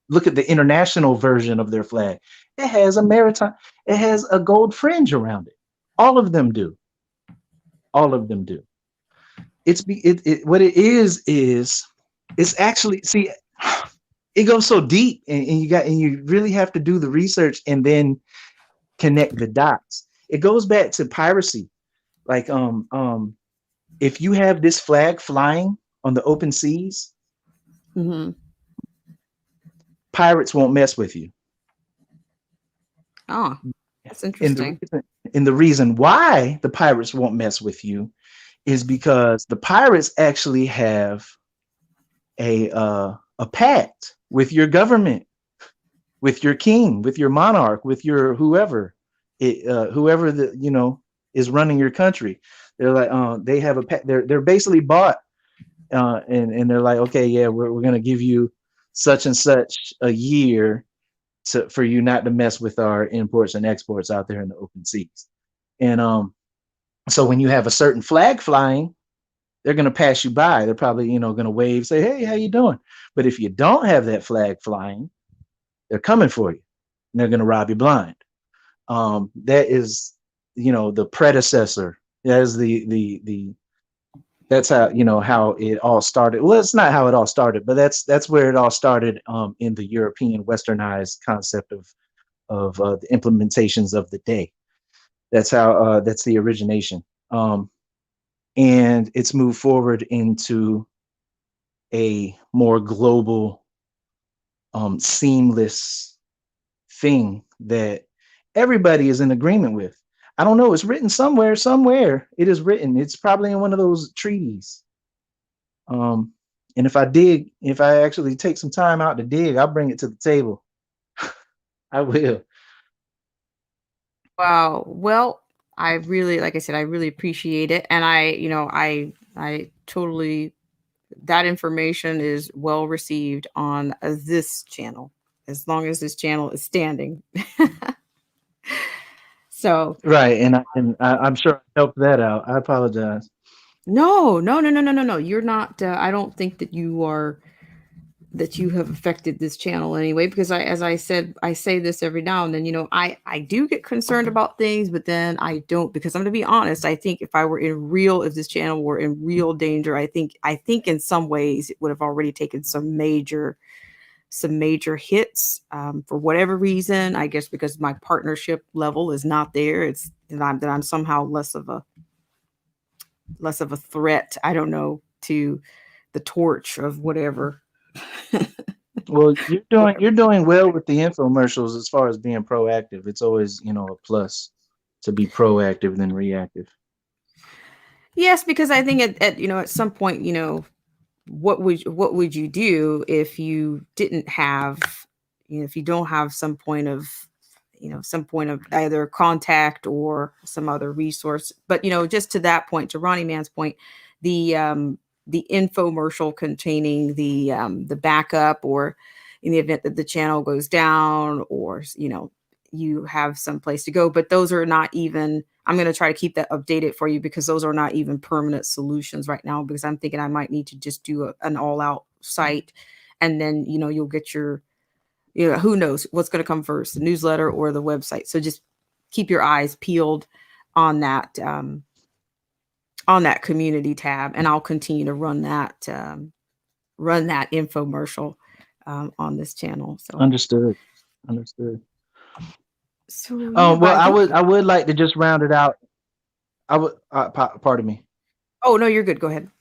look at the international version of their flag. It has a maritime. It has a gold fringe around it. All of them do. All of them do. What it is it's actually, see, it goes so deep, and you really have to do the research and then connect the dots. It goes back to piracy. Like if you have this flag flying on the open seas, Mhm. pirates won't mess with you. Oh, that's And the interesting. reason, and the reason why the pirates won't mess with you is because the pirates actually have a pact with your government, with your king, with your monarch, with your whoever, whoever is running your country. They're like, they have a pact. They're basically bought, and they're like, okay, yeah, we're gonna give you such and such a year for you not to mess with our imports and exports out there in the open seas. And so when you have a certain flag flying, they're going to pass you by. They're probably, going to wave, say, hey, how you doing? But if you don't have that flag flying, they're coming for you and they're going to rob you blind. That is, the predecessor. That is the that's how it all started. Well, it's not how it all started, but that's where it all started, in the European westernized concept of the implementations of the day. That's how that's the origination. And it's moved forward into a more global, seamless thing that everybody is in agreement with. I don't know. It's written somewhere. It is written. It's probably in one of those treaties. And if I actually take some time out to dig, I'll bring it to the table. I will. Wow. Well, I really, like I said, I really appreciate it. And I totally, that information is well received on this channel, as long as this channel is standing. So, Right, I'm sure I helped that out. I apologize. no, no, no, no, no, no, no. You're not, I don't think that that you have affected this channel anyway, because as I said, I say this every now and then, I do get concerned about things, but then I don't, because I'm going to be honest. I think if this channel were in real danger, I think in some ways it would have already taken some major hits, for whatever reason. I guess because my partnership level is not there. It's that I'm somehow less of a threat. I don't know, to the torch of whatever. Well, you're doing well with the infomercials as far as being proactive. It's always, a plus to be proactive than reactive. Yes, because I think at some point, what would you do if you didn't have, if you don't have some point of either contact or some other resource. But just to that point, to Ronnie Man's point, the infomercial containing the backup, or in the event that the channel goes down, or you have some place to go. But those are not even, I'm going to try to keep that updated for you, because those are not even permanent solutions right now, because I'm thinking I might need to just do an all out site, and then you'll get your, who knows what's going to come first, the newsletter or the website. So just keep your eyes peeled on that community tab, and I'll continue to run that infomercial on this channel. So Understood. So yeah, but Well, I think. I would like to just round it out. I would, pardon me. Oh no, you're good. Go ahead.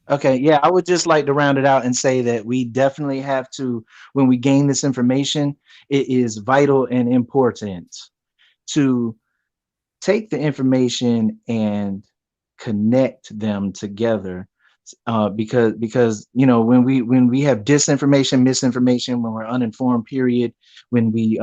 Okay, yeah, I would just like to round it out and say that we definitely have to, when we gain this information, it is vital and important to take the information and connect them together, because when we have disinformation, misinformation, when we're uninformed, period, when we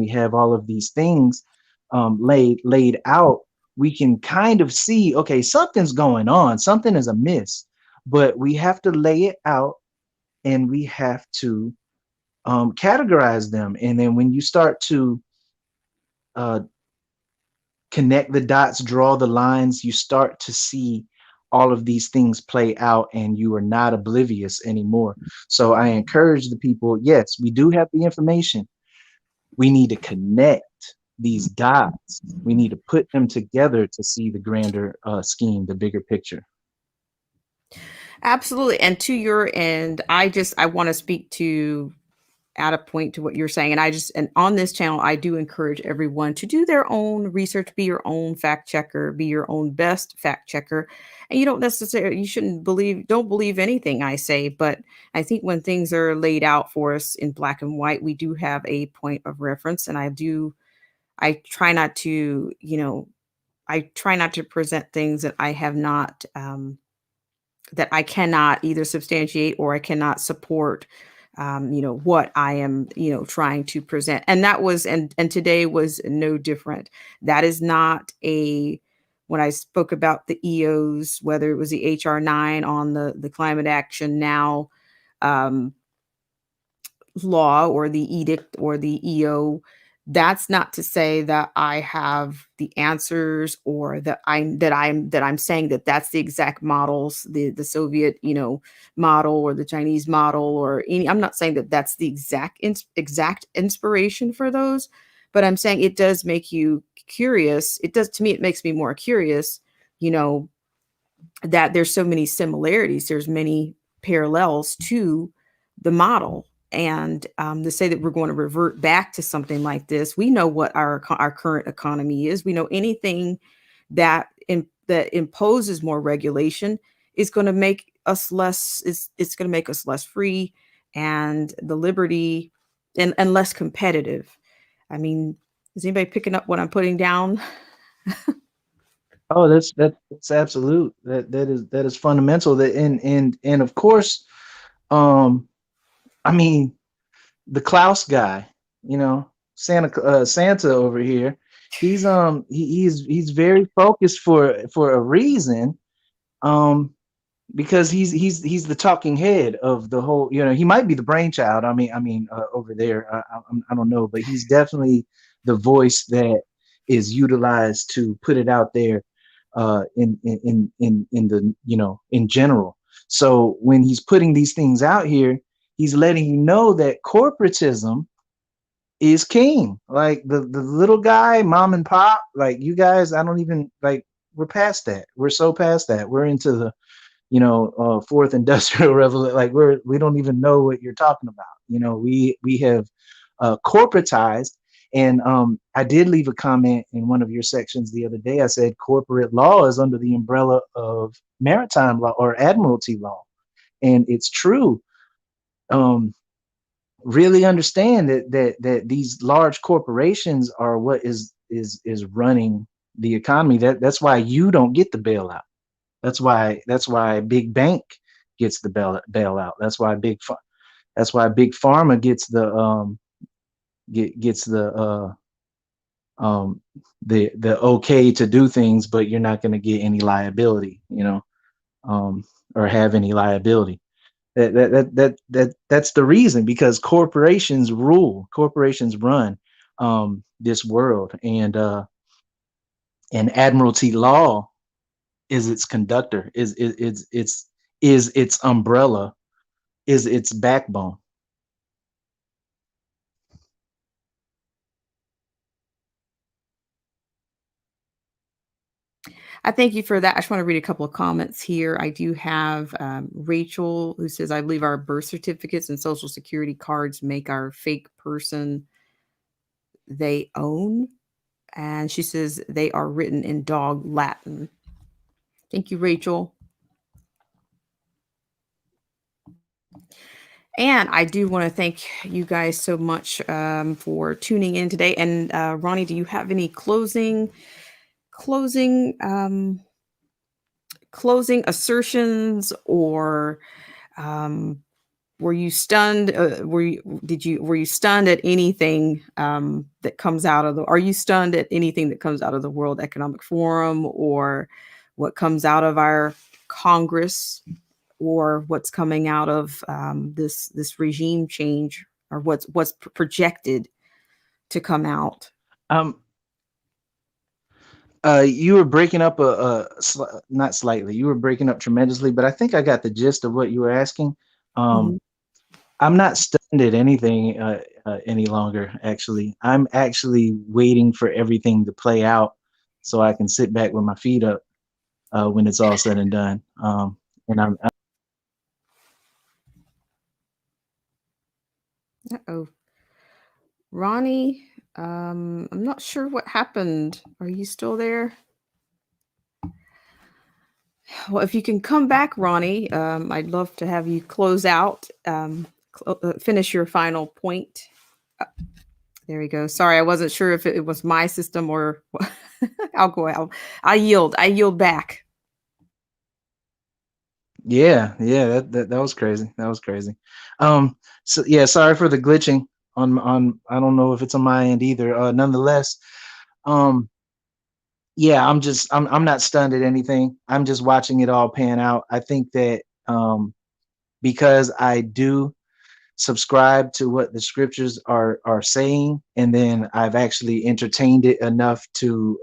have all of these things laid out, we can kind of see, okay, something's going on, something is amiss, but we have to lay it out, and we have to categorize them. And then when you start to connect the dots, draw the lines, you start to see all of these things play out, and you are not oblivious anymore. So I encourage the people, yes, we do have the information. We need to connect these dots. We need to put them together to see the grander scheme, the bigger picture. Absolutely. And to your end, I want to speak to add a point to what you're saying. And on this channel, I do encourage everyone to do their own research, be your own fact checker, be your own best fact checker. And you shouldn't don't believe anything I say, but I think when things are laid out for us in black and white, we do have a point of reference. And I try not to, I try not to present things that I have not, that I cannot either substantiate or I cannot support, what I am, trying to present. And that was, and today was no different. That is not when I spoke about the EOs, whether it was the HR 9 on the Climate Action Now um, law or the edict or the EO, that's not to say that I have the answers or that I'm saying that that's the exact models, the Soviet, model or the Chinese model or any. I'm not saying that that's the exact inspiration for those, but I'm saying it does make you curious. It does to me. It makes me more curious. That there's so many similarities. There's many parallels to the model. And to say that we're going to revert back to something like this, we know what our current economy is. We know anything that imposes more regulation is going to make us less. It's going to make us less free, and the liberty, and less competitive. I mean, is anybody picking up what I'm putting down? Oh, that's absolute. That is fundamental. That and of course, um, I mean, the Klaus guy, Santa over here, he's very focused for a reason, um, because he's the talking head of the whole. He might be the brainchild. Over there, I don't know, but he's definitely the voice that is utilized to put it out there, in the in general. So when he's putting these things out here, he's letting you know that corporatism is king. Like the little guy, mom and pop, like you guys, I don't even like. We're past that. We're so past that. We're into the fourth industrial revolution. Like we don't even know what you're talking about. We have corporatized. And I did leave a comment in one of your sections the other day. I said corporate law is under the umbrella of maritime law or admiralty law, and it's true. Really understand that these large corporations are what is running the economy. That's why you don't get the bailout. That's why big bank gets the bailout. That's why big pharma gets the okay to do things, but you're not going to get any liability, or have any liability. That's the reason, because corporations run this world, and admiralty law is its conductor, is its umbrella, is its backbone. I thank you for that. I just want to read a couple of comments here. I do have Rachel, who says, I believe our birth certificates and social security cards make our fake person they own. And she says they are written in dog Latin. Thank you, Rachel. And I do want to thank you guys so much for tuning in today. And Ronnie, do you have any closing assertions, or were you stunned? Were you stunned at anything that comes out of are you stunned at anything that comes out of the World Economic Forum, or what comes out of our Congress, or what's coming out of this regime change, or what's projected to come out? You were breaking up not slightly. You were breaking up tremendously, but I think I got the gist of what you were asking. Mhm. I'm not stunned at anything any longer. Actually, I'm actually waiting for everything to play out so I can sit back with my feet up when it's all said and done. And I'm Uh-oh. Ronnie, I'm not sure what happened. Are you still there? Well, if you can come back, Ronnie, I'd love to have you close out, finish your final point. Uh, there we go. Sorry, I wasn't sure if it was my system or I'll go out. I yield. I yield back. Yeah, yeah, that was crazy. That was crazy. So yeah, sorry for the glitching on. I don't know if it's on my end either. Nonetheless, um, yeah, I'm not stunned at anything. I'm just watching it all pan out. I think that because I do subscribe to what the scriptures are saying, and then I've actually entertained it enough to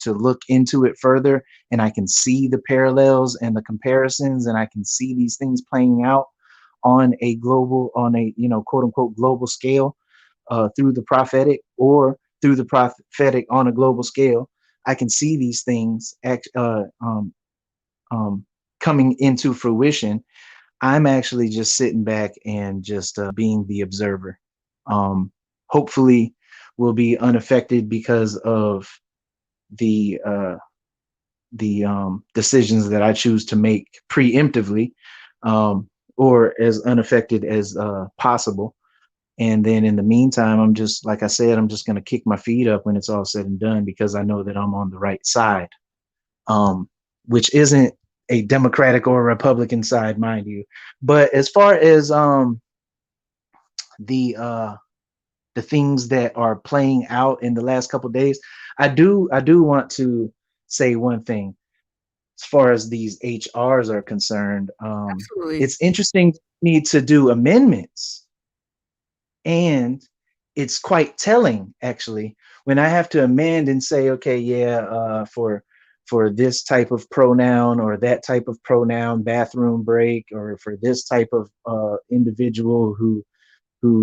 look into it further, and I can see the parallels and the comparisons, and I can see these things playing out on a quote unquote global scale, through the prophetic, or through the prophetic on a global scale. I can see these things um, coming into fruition. I'm actually just sitting back and just being the observer. Um, Hopefully, will be unaffected because of the decisions that I choose to make preemptively, or as unaffected as possible. And then in the meantime, I'm just, like I said, I'm just going to kick my feet up when it's all said and done, because I know that I'm on the right side, um, which isn't a Democratic or a Republican side, mind you. But as far as the uh, the things that are playing out in the last couple of days, I do want to say one thing as far as these HRs are concerned. Absolutely. It's interesting to me to do amendments, and it's quite telling actually when I have to amend and say, okay, yeah, for this type of pronoun or that type of pronoun, bathroom break, or for this type of individual who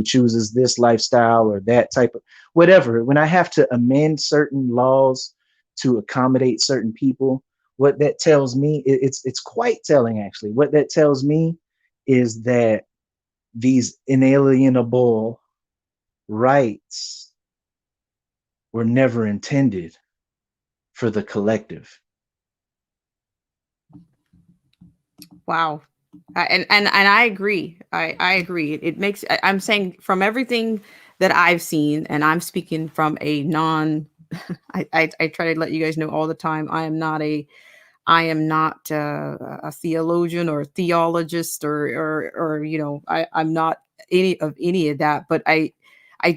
chooses this lifestyle or that type of whatever. When I have to amend certain laws to accommodate certain people, what that tells me, it's quite telling actually. What that tells me is that these inalienable rights were never intended for the collective. Wow. And I agree. I agree. It makes I'm saying from everything that I've seen, and I'm speaking from a non. I try to let you guys know all the time. I am not a theologian or a theologist or I'm not any of that. But I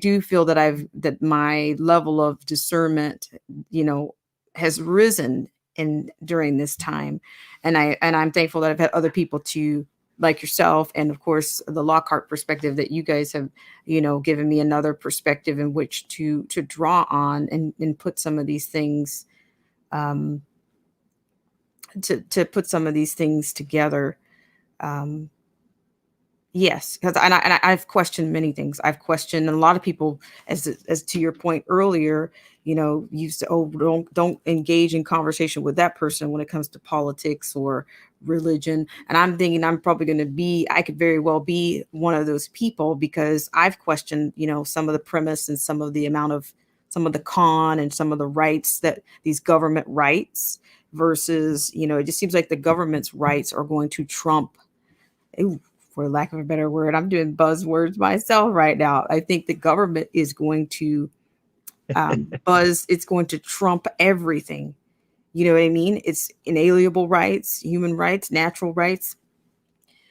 do feel that that my level of discernment, you know, has risen in during this time, and I'm thankful that I've had other people to like yourself, and of course the Lockhart perspective that you guys have, given me another perspective in which to draw on and put some of these things, um, to put some of these things together. Um, Yes, because I've questioned many things. I've questioned a lot of people, as to your point earlier, used to, oh, don't engage in conversation with that person when it comes to politics or religion. And I'm thinking I'm probably going to be, I could very well be one of those people because I've questioned, some of the premise and some of the con and some of the rights that these government rights versus, it just seems like the government's rights are going to trump, for lack of a better word. I'm doing buzzwords myself right now. I think the government is going to it's going to trump everything. You know what I mean? It's inalienable rights, human rights, natural rights.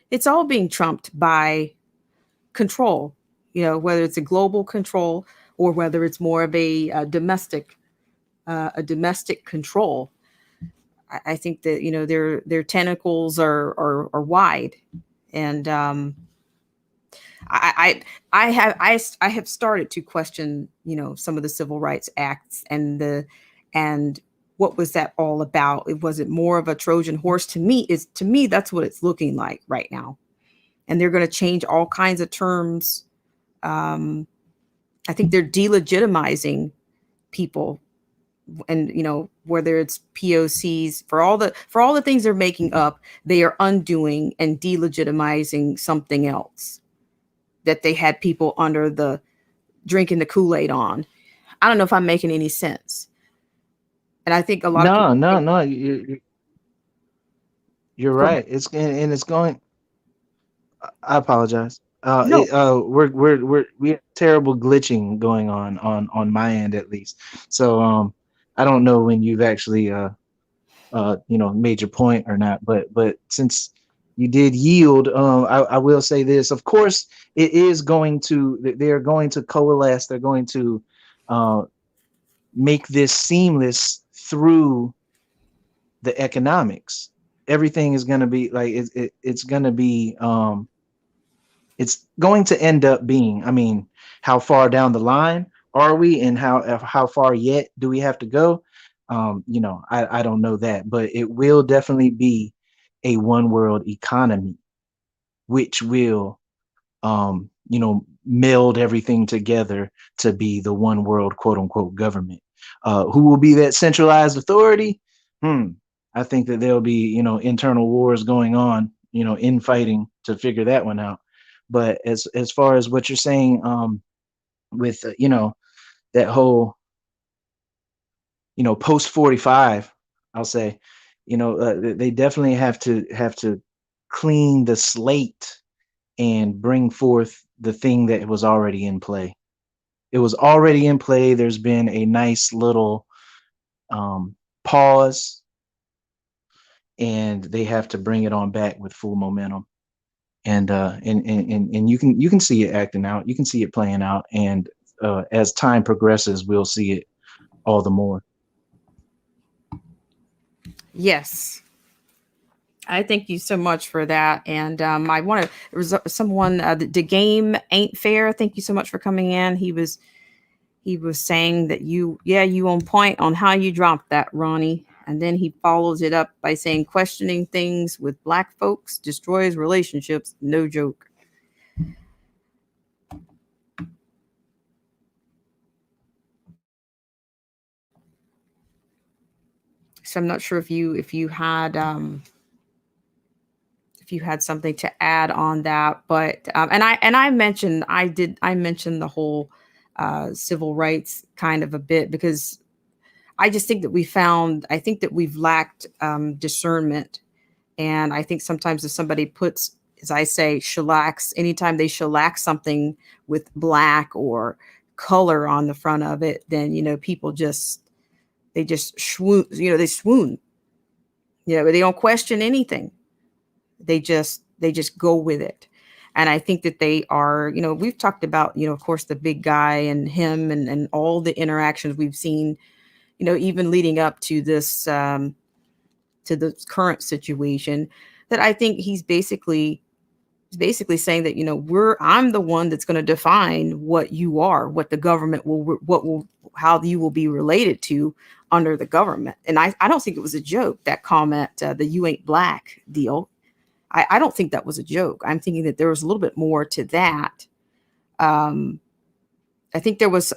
It's all being trumped by control, whether it's a global control or whether it's more of a domestic control. I think that, their tentacles are wide. And I have started to question, some of the civil rights acts and what was that all about? Was it more of a Trojan horse? To me that's what it's looking like right now. And they're going to change all kinds of terms. Um, I think they're delegitimizing people, and whether it's POCs, for all the things they're making up, they are undoing and delegitimizing something else. that they had people under the drinking the Kool-Aid on. I don't know if I'm making any sense. And I think a lot of No, people no, think, no. You're go ahead. right. It's and it's going. I apologize. No, We have terrible glitching going on my end at least. So I don't know when you've actually made your point or not, but since you did yield, I will say this. Of course, it is going to. They're going to coalesce. They're going to uh, make this seamless through the economics. Everything is going to be like it's going to be it's going to end up being, I mean, how far down the line are we, and how far yet do we have to go? I don't know that, but it will definitely be a one world economy, which will meld everything together to be the one world quote unquote government. Who will be that centralized authority? Hmm. I think that there'll be, internal wars going on, infighting to figure that one out. But as far as what you're saying, with that whole, post 45, I'll say, they definitely have to clean the slate and bring forth the thing that was already in play. It was already in play. There's been a nice little pause, and they have to bring it on back with full momentum. And you can see it acting out. You can see it playing out, and as time progresses, we'll see it all the more. yes. I thank you so much for that. And I want to, there was someone, the game ain't fair. Thank you so much for coming in. He was saying that you on point on how you dropped that, Ronnie. And then he follows it up by saying questioning things with black folks destroys relationships. No joke. So I'm not sure if you had something to add on that, but I mentioned the whole civil rights kind of a bit because I just think that I think that we've lacked discernment. And I think sometimes if somebody puts, as I say, shellacks, anytime they shellac something with black or color on the front of it, then, people they just swoon, they swoon, but they don't question anything. They just go with it. And I think that they are, we've talked about, of course, the big guy and him and all the interactions we've seen, even leading up to the current situation, that I think he's basically saying that, I'm the one that's going to define what you are, what the government will how you will be related to under the government. And I don't think it was a joke, that comment, the you ain't black deal. I don't think that was a joke. I'm thinking that there was a little bit more to that. um I think there was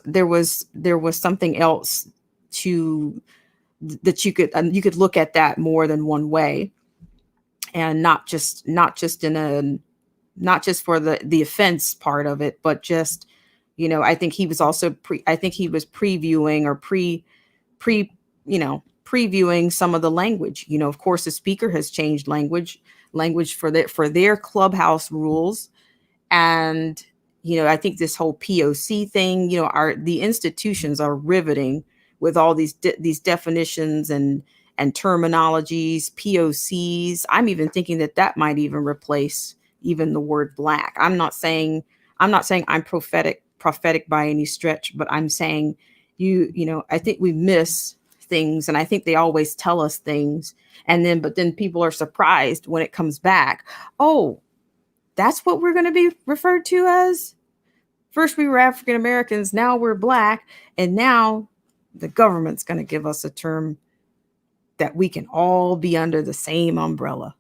something else to that you could look at that more than one way, and not just for the offense part of it, but just, I think he was also I think he was previewing or pre previewing some of the language. Of course, the speaker has changed language for their clubhouse rules. And, I think this whole POC thing, the institutions are riveting with all these definitions and terminologies, POCs. I'm even thinking that might even replace even the word black. I'm not saying I'm prophetic by any stretch, but I'm saying, I think we miss things, and I think they always tell us things, but then people are surprised when it comes back. Oh, that's what we're going to be referred to as? First we were African Americans, now we're black, and now the government's going to give us a term that we can all be under the same umbrella.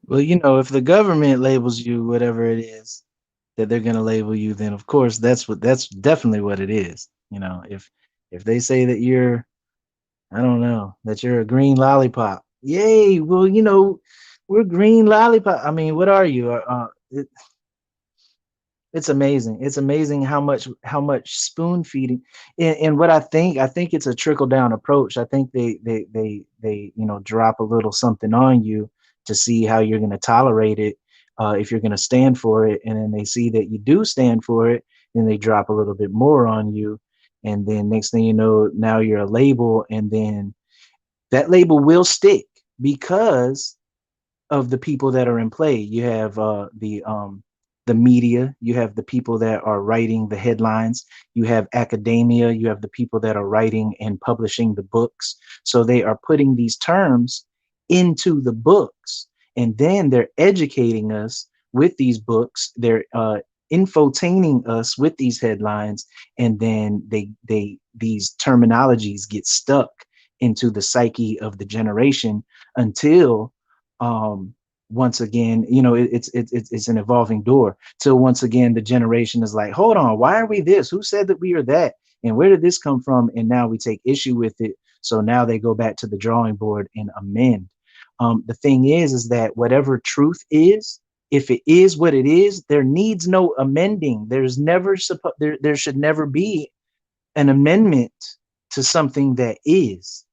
Well, if the government labels you whatever it is that they're going to label you, then of course that's definitely what it is. If they say that you're, I don't know, that you're a green lollipop, yay. Well, We're green lollipop. I mean, what are you? It's amazing. It's amazing how much spoon feeding, and what I think it's a trickle down approach. I think they drop a little something on you to see how you're going to tolerate it, if you're going to stand for it, and then they see that you do stand for it, then they drop a little bit more on you, and then next thing you know, now you're a label, and then that label will stick because of the people that are in play. You have the media, you have the people that are writing the headlines, you have academia, you have the people that are writing and publishing the books. So they are putting these terms into the books, and then they're educating us with these books. They're infotaining us with these headlines, and then they these terminologies get stuck into the psyche of the generation until um once again, it's an evolving door till once again the generation is like, hold on, why are we this? Who said that we are that? And where did this come from? And now we take issue with it. So now they go back to the drawing board and amend. The thing is that whatever truth is, if it is what it is, there needs no amending. There should never be an amendment to something that is.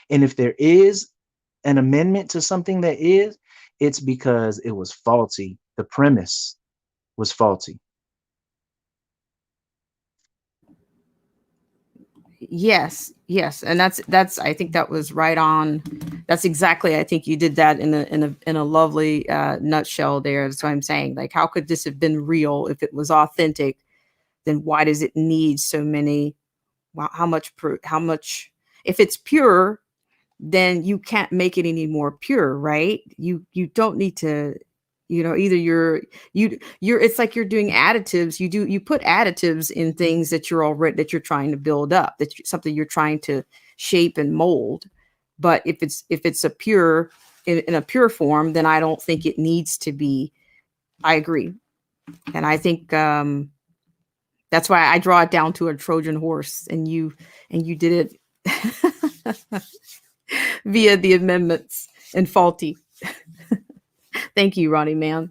And if there is an amendment to something that is, it's because it was faulty. The premise was faulty. Yes, and that's I think that was right on. That's exactly, I think you did that in a lovely nutshell there. That's what I'm saying. Like, how could this have been real if it was authentic? Then why does it need so many? Well, how much? If it's pure, then you can't make it any more pure, right? You don't need to, either you're it's like you're doing additives. You put additives in things that you're trying to build up, something you're trying to shape and mold. But if it's a pure in a pure form, then I don't think it needs to be. I agree. And I think that's why I draw it down to a Trojan horse, and you did it via the amendments and faulty. Thank you, Ronnie, man.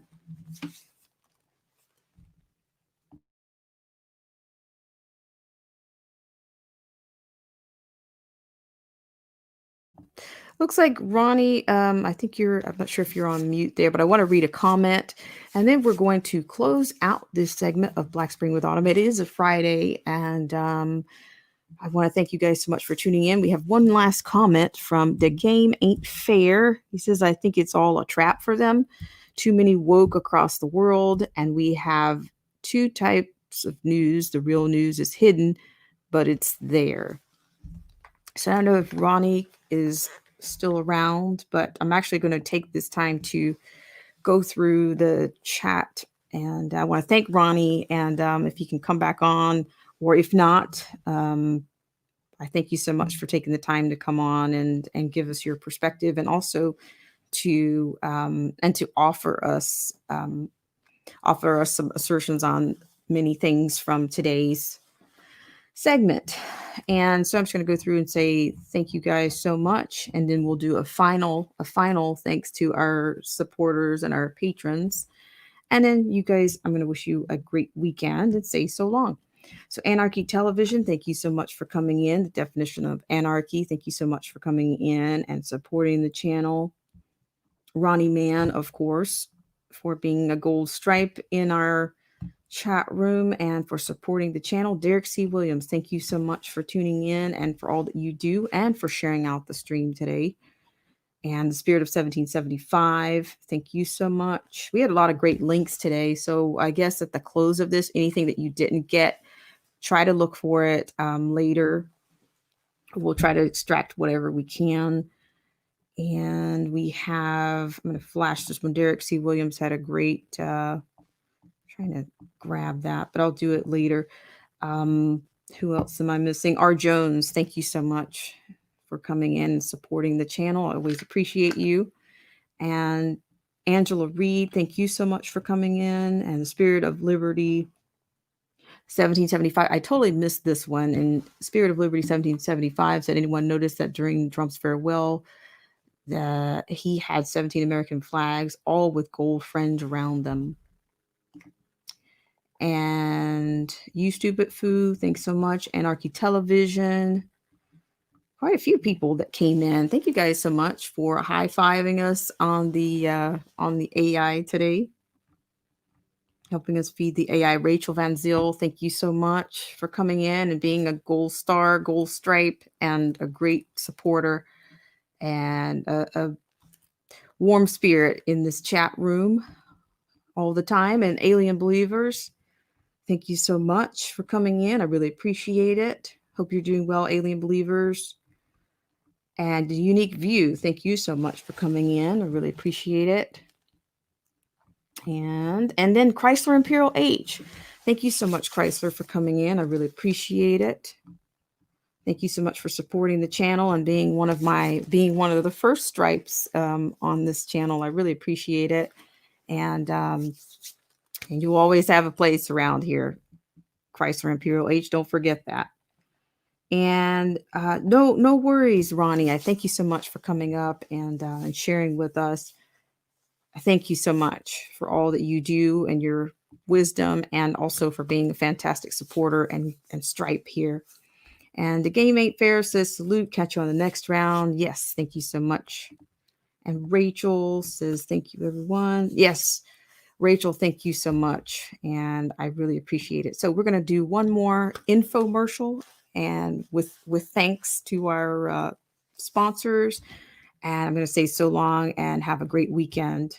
Looks like Ronnie, I think I'm not sure if you're on mute there, but I want to read a comment, and then we're going to close out this segment of Black Spring with Autumn. It is a Friday, and I want to thank you guys so much for tuning in. We have one last comment from The Game Ain't Fair. He says, I think it's all a trap for them. Too many woke across the world, and we have two types of news. The real news is hidden, but it's there. So I don't know if Ronnie is still around, but I'm actually going to take this time to go through the chat. And I want to thank Ronnie. And if he can come back on, or if not, I thank you so much for taking the time to come on and give us your perspective, and also to offer us some assertions on many things from today's segment. And so I'm just going to go through and say thank you guys so much, and then we'll do a final thanks to our supporters and our patrons. And then you guys, I'm going to wish you a great weekend and say so long. So Anarchy Television, thank you so much for coming in. The definition of anarchy, thank you so much for coming in and supporting the channel. Ronnie Man, of course, for being a gold stripe in our chat room and for supporting the channel. Derek C. Williams, thank you so much for tuning in and for all that you do and for sharing out the stream today. And the Spirit of 1775, thank you so much. We had a lot of great links today. So I guess at the close of this, anything that you didn't get, try to look for it later. We'll try to extract whatever we can. And we have, I'm going to flash this one. Derek C. Williams had a great, trying to grab that, but I'll do it later. Who else am I missing? R. Jones, thank you so much for coming in and supporting the channel. I always appreciate you. And Angela Reed, thank you so much for coming in. And the Spirit of Liberty 1775. I totally missed this one. And Spirit of Liberty 1775 said, anyone notice that during Trump's farewell, that he had 17 American flags, all with gold fringe around them. And You Stupid Foo, thanks so much. Anarchy Television, quite a few people that came in. Thank you guys so much for high-fiving us on the AI today, helping us feed the AI. Rachel Van Zyl, thank you so much for coming in and being a gold star, gold stripe, and a great supporter and a warm spirit in this chat room all the time. And Alien Believers, thank you so much for coming in. I really appreciate it. Hope you're doing well, Alien Believers. And the Unique View, thank you so much for coming in. I really appreciate it. And then Chrysler Imperial H, thank you so much, Chrysler, for coming in. I really appreciate it. Thank you so much for supporting the channel and being one of the first stripes on this channel. I really appreciate it. And you always have a place around here, Chrysler Imperial H. Don't forget that. And no worries, Ronnie. I thank you so much for coming up and sharing with us. I thank you so much for all that you do and your wisdom, and also for being a fantastic supporter and stripe here. And the Game Ain't Fair says, salute, catch you on the next round. Yes, thank you so much. And Rachel says, thank you, everyone. Yes, Rachel, thank you so much. And I really appreciate it. So we're going to do one more infomercial, and with thanks to our sponsors. And I'm going to say so long and have a great weekend.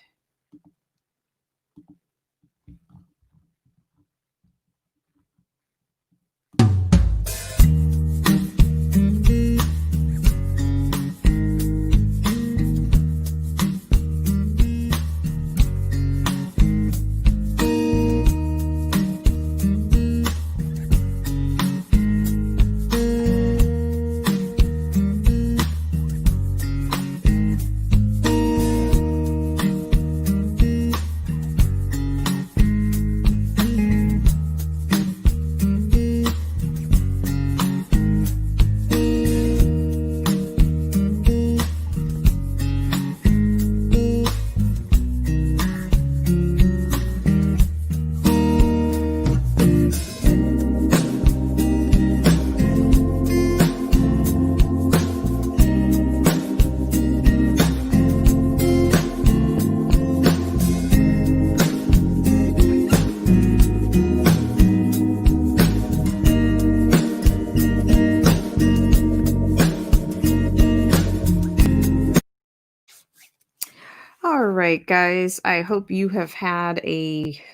All right, guys. I hope you have had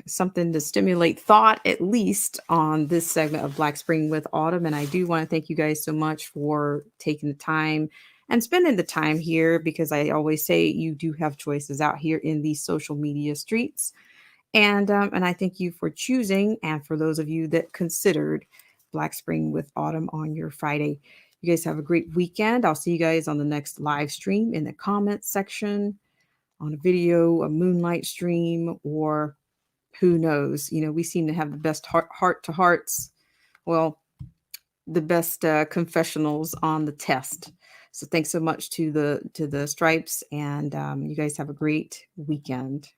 something to stimulate thought, at least on this segment of Black Spring with Autumn. And I do want to thank you guys so much for taking the time and spending the time here, because I always say you do have choices out here in these social media streets. And I thank you for choosing, and for those of you that considered Black Spring with Autumn on your Friday. You guys have a great weekend. I'll see you guys on the next live stream, in the comments section, on a video, a moonlight stream, or who knows. We seem to have the best heart to hearts. Well, the best confessionals on the test. So thanks so much to the stripes, and you guys have a great weekend.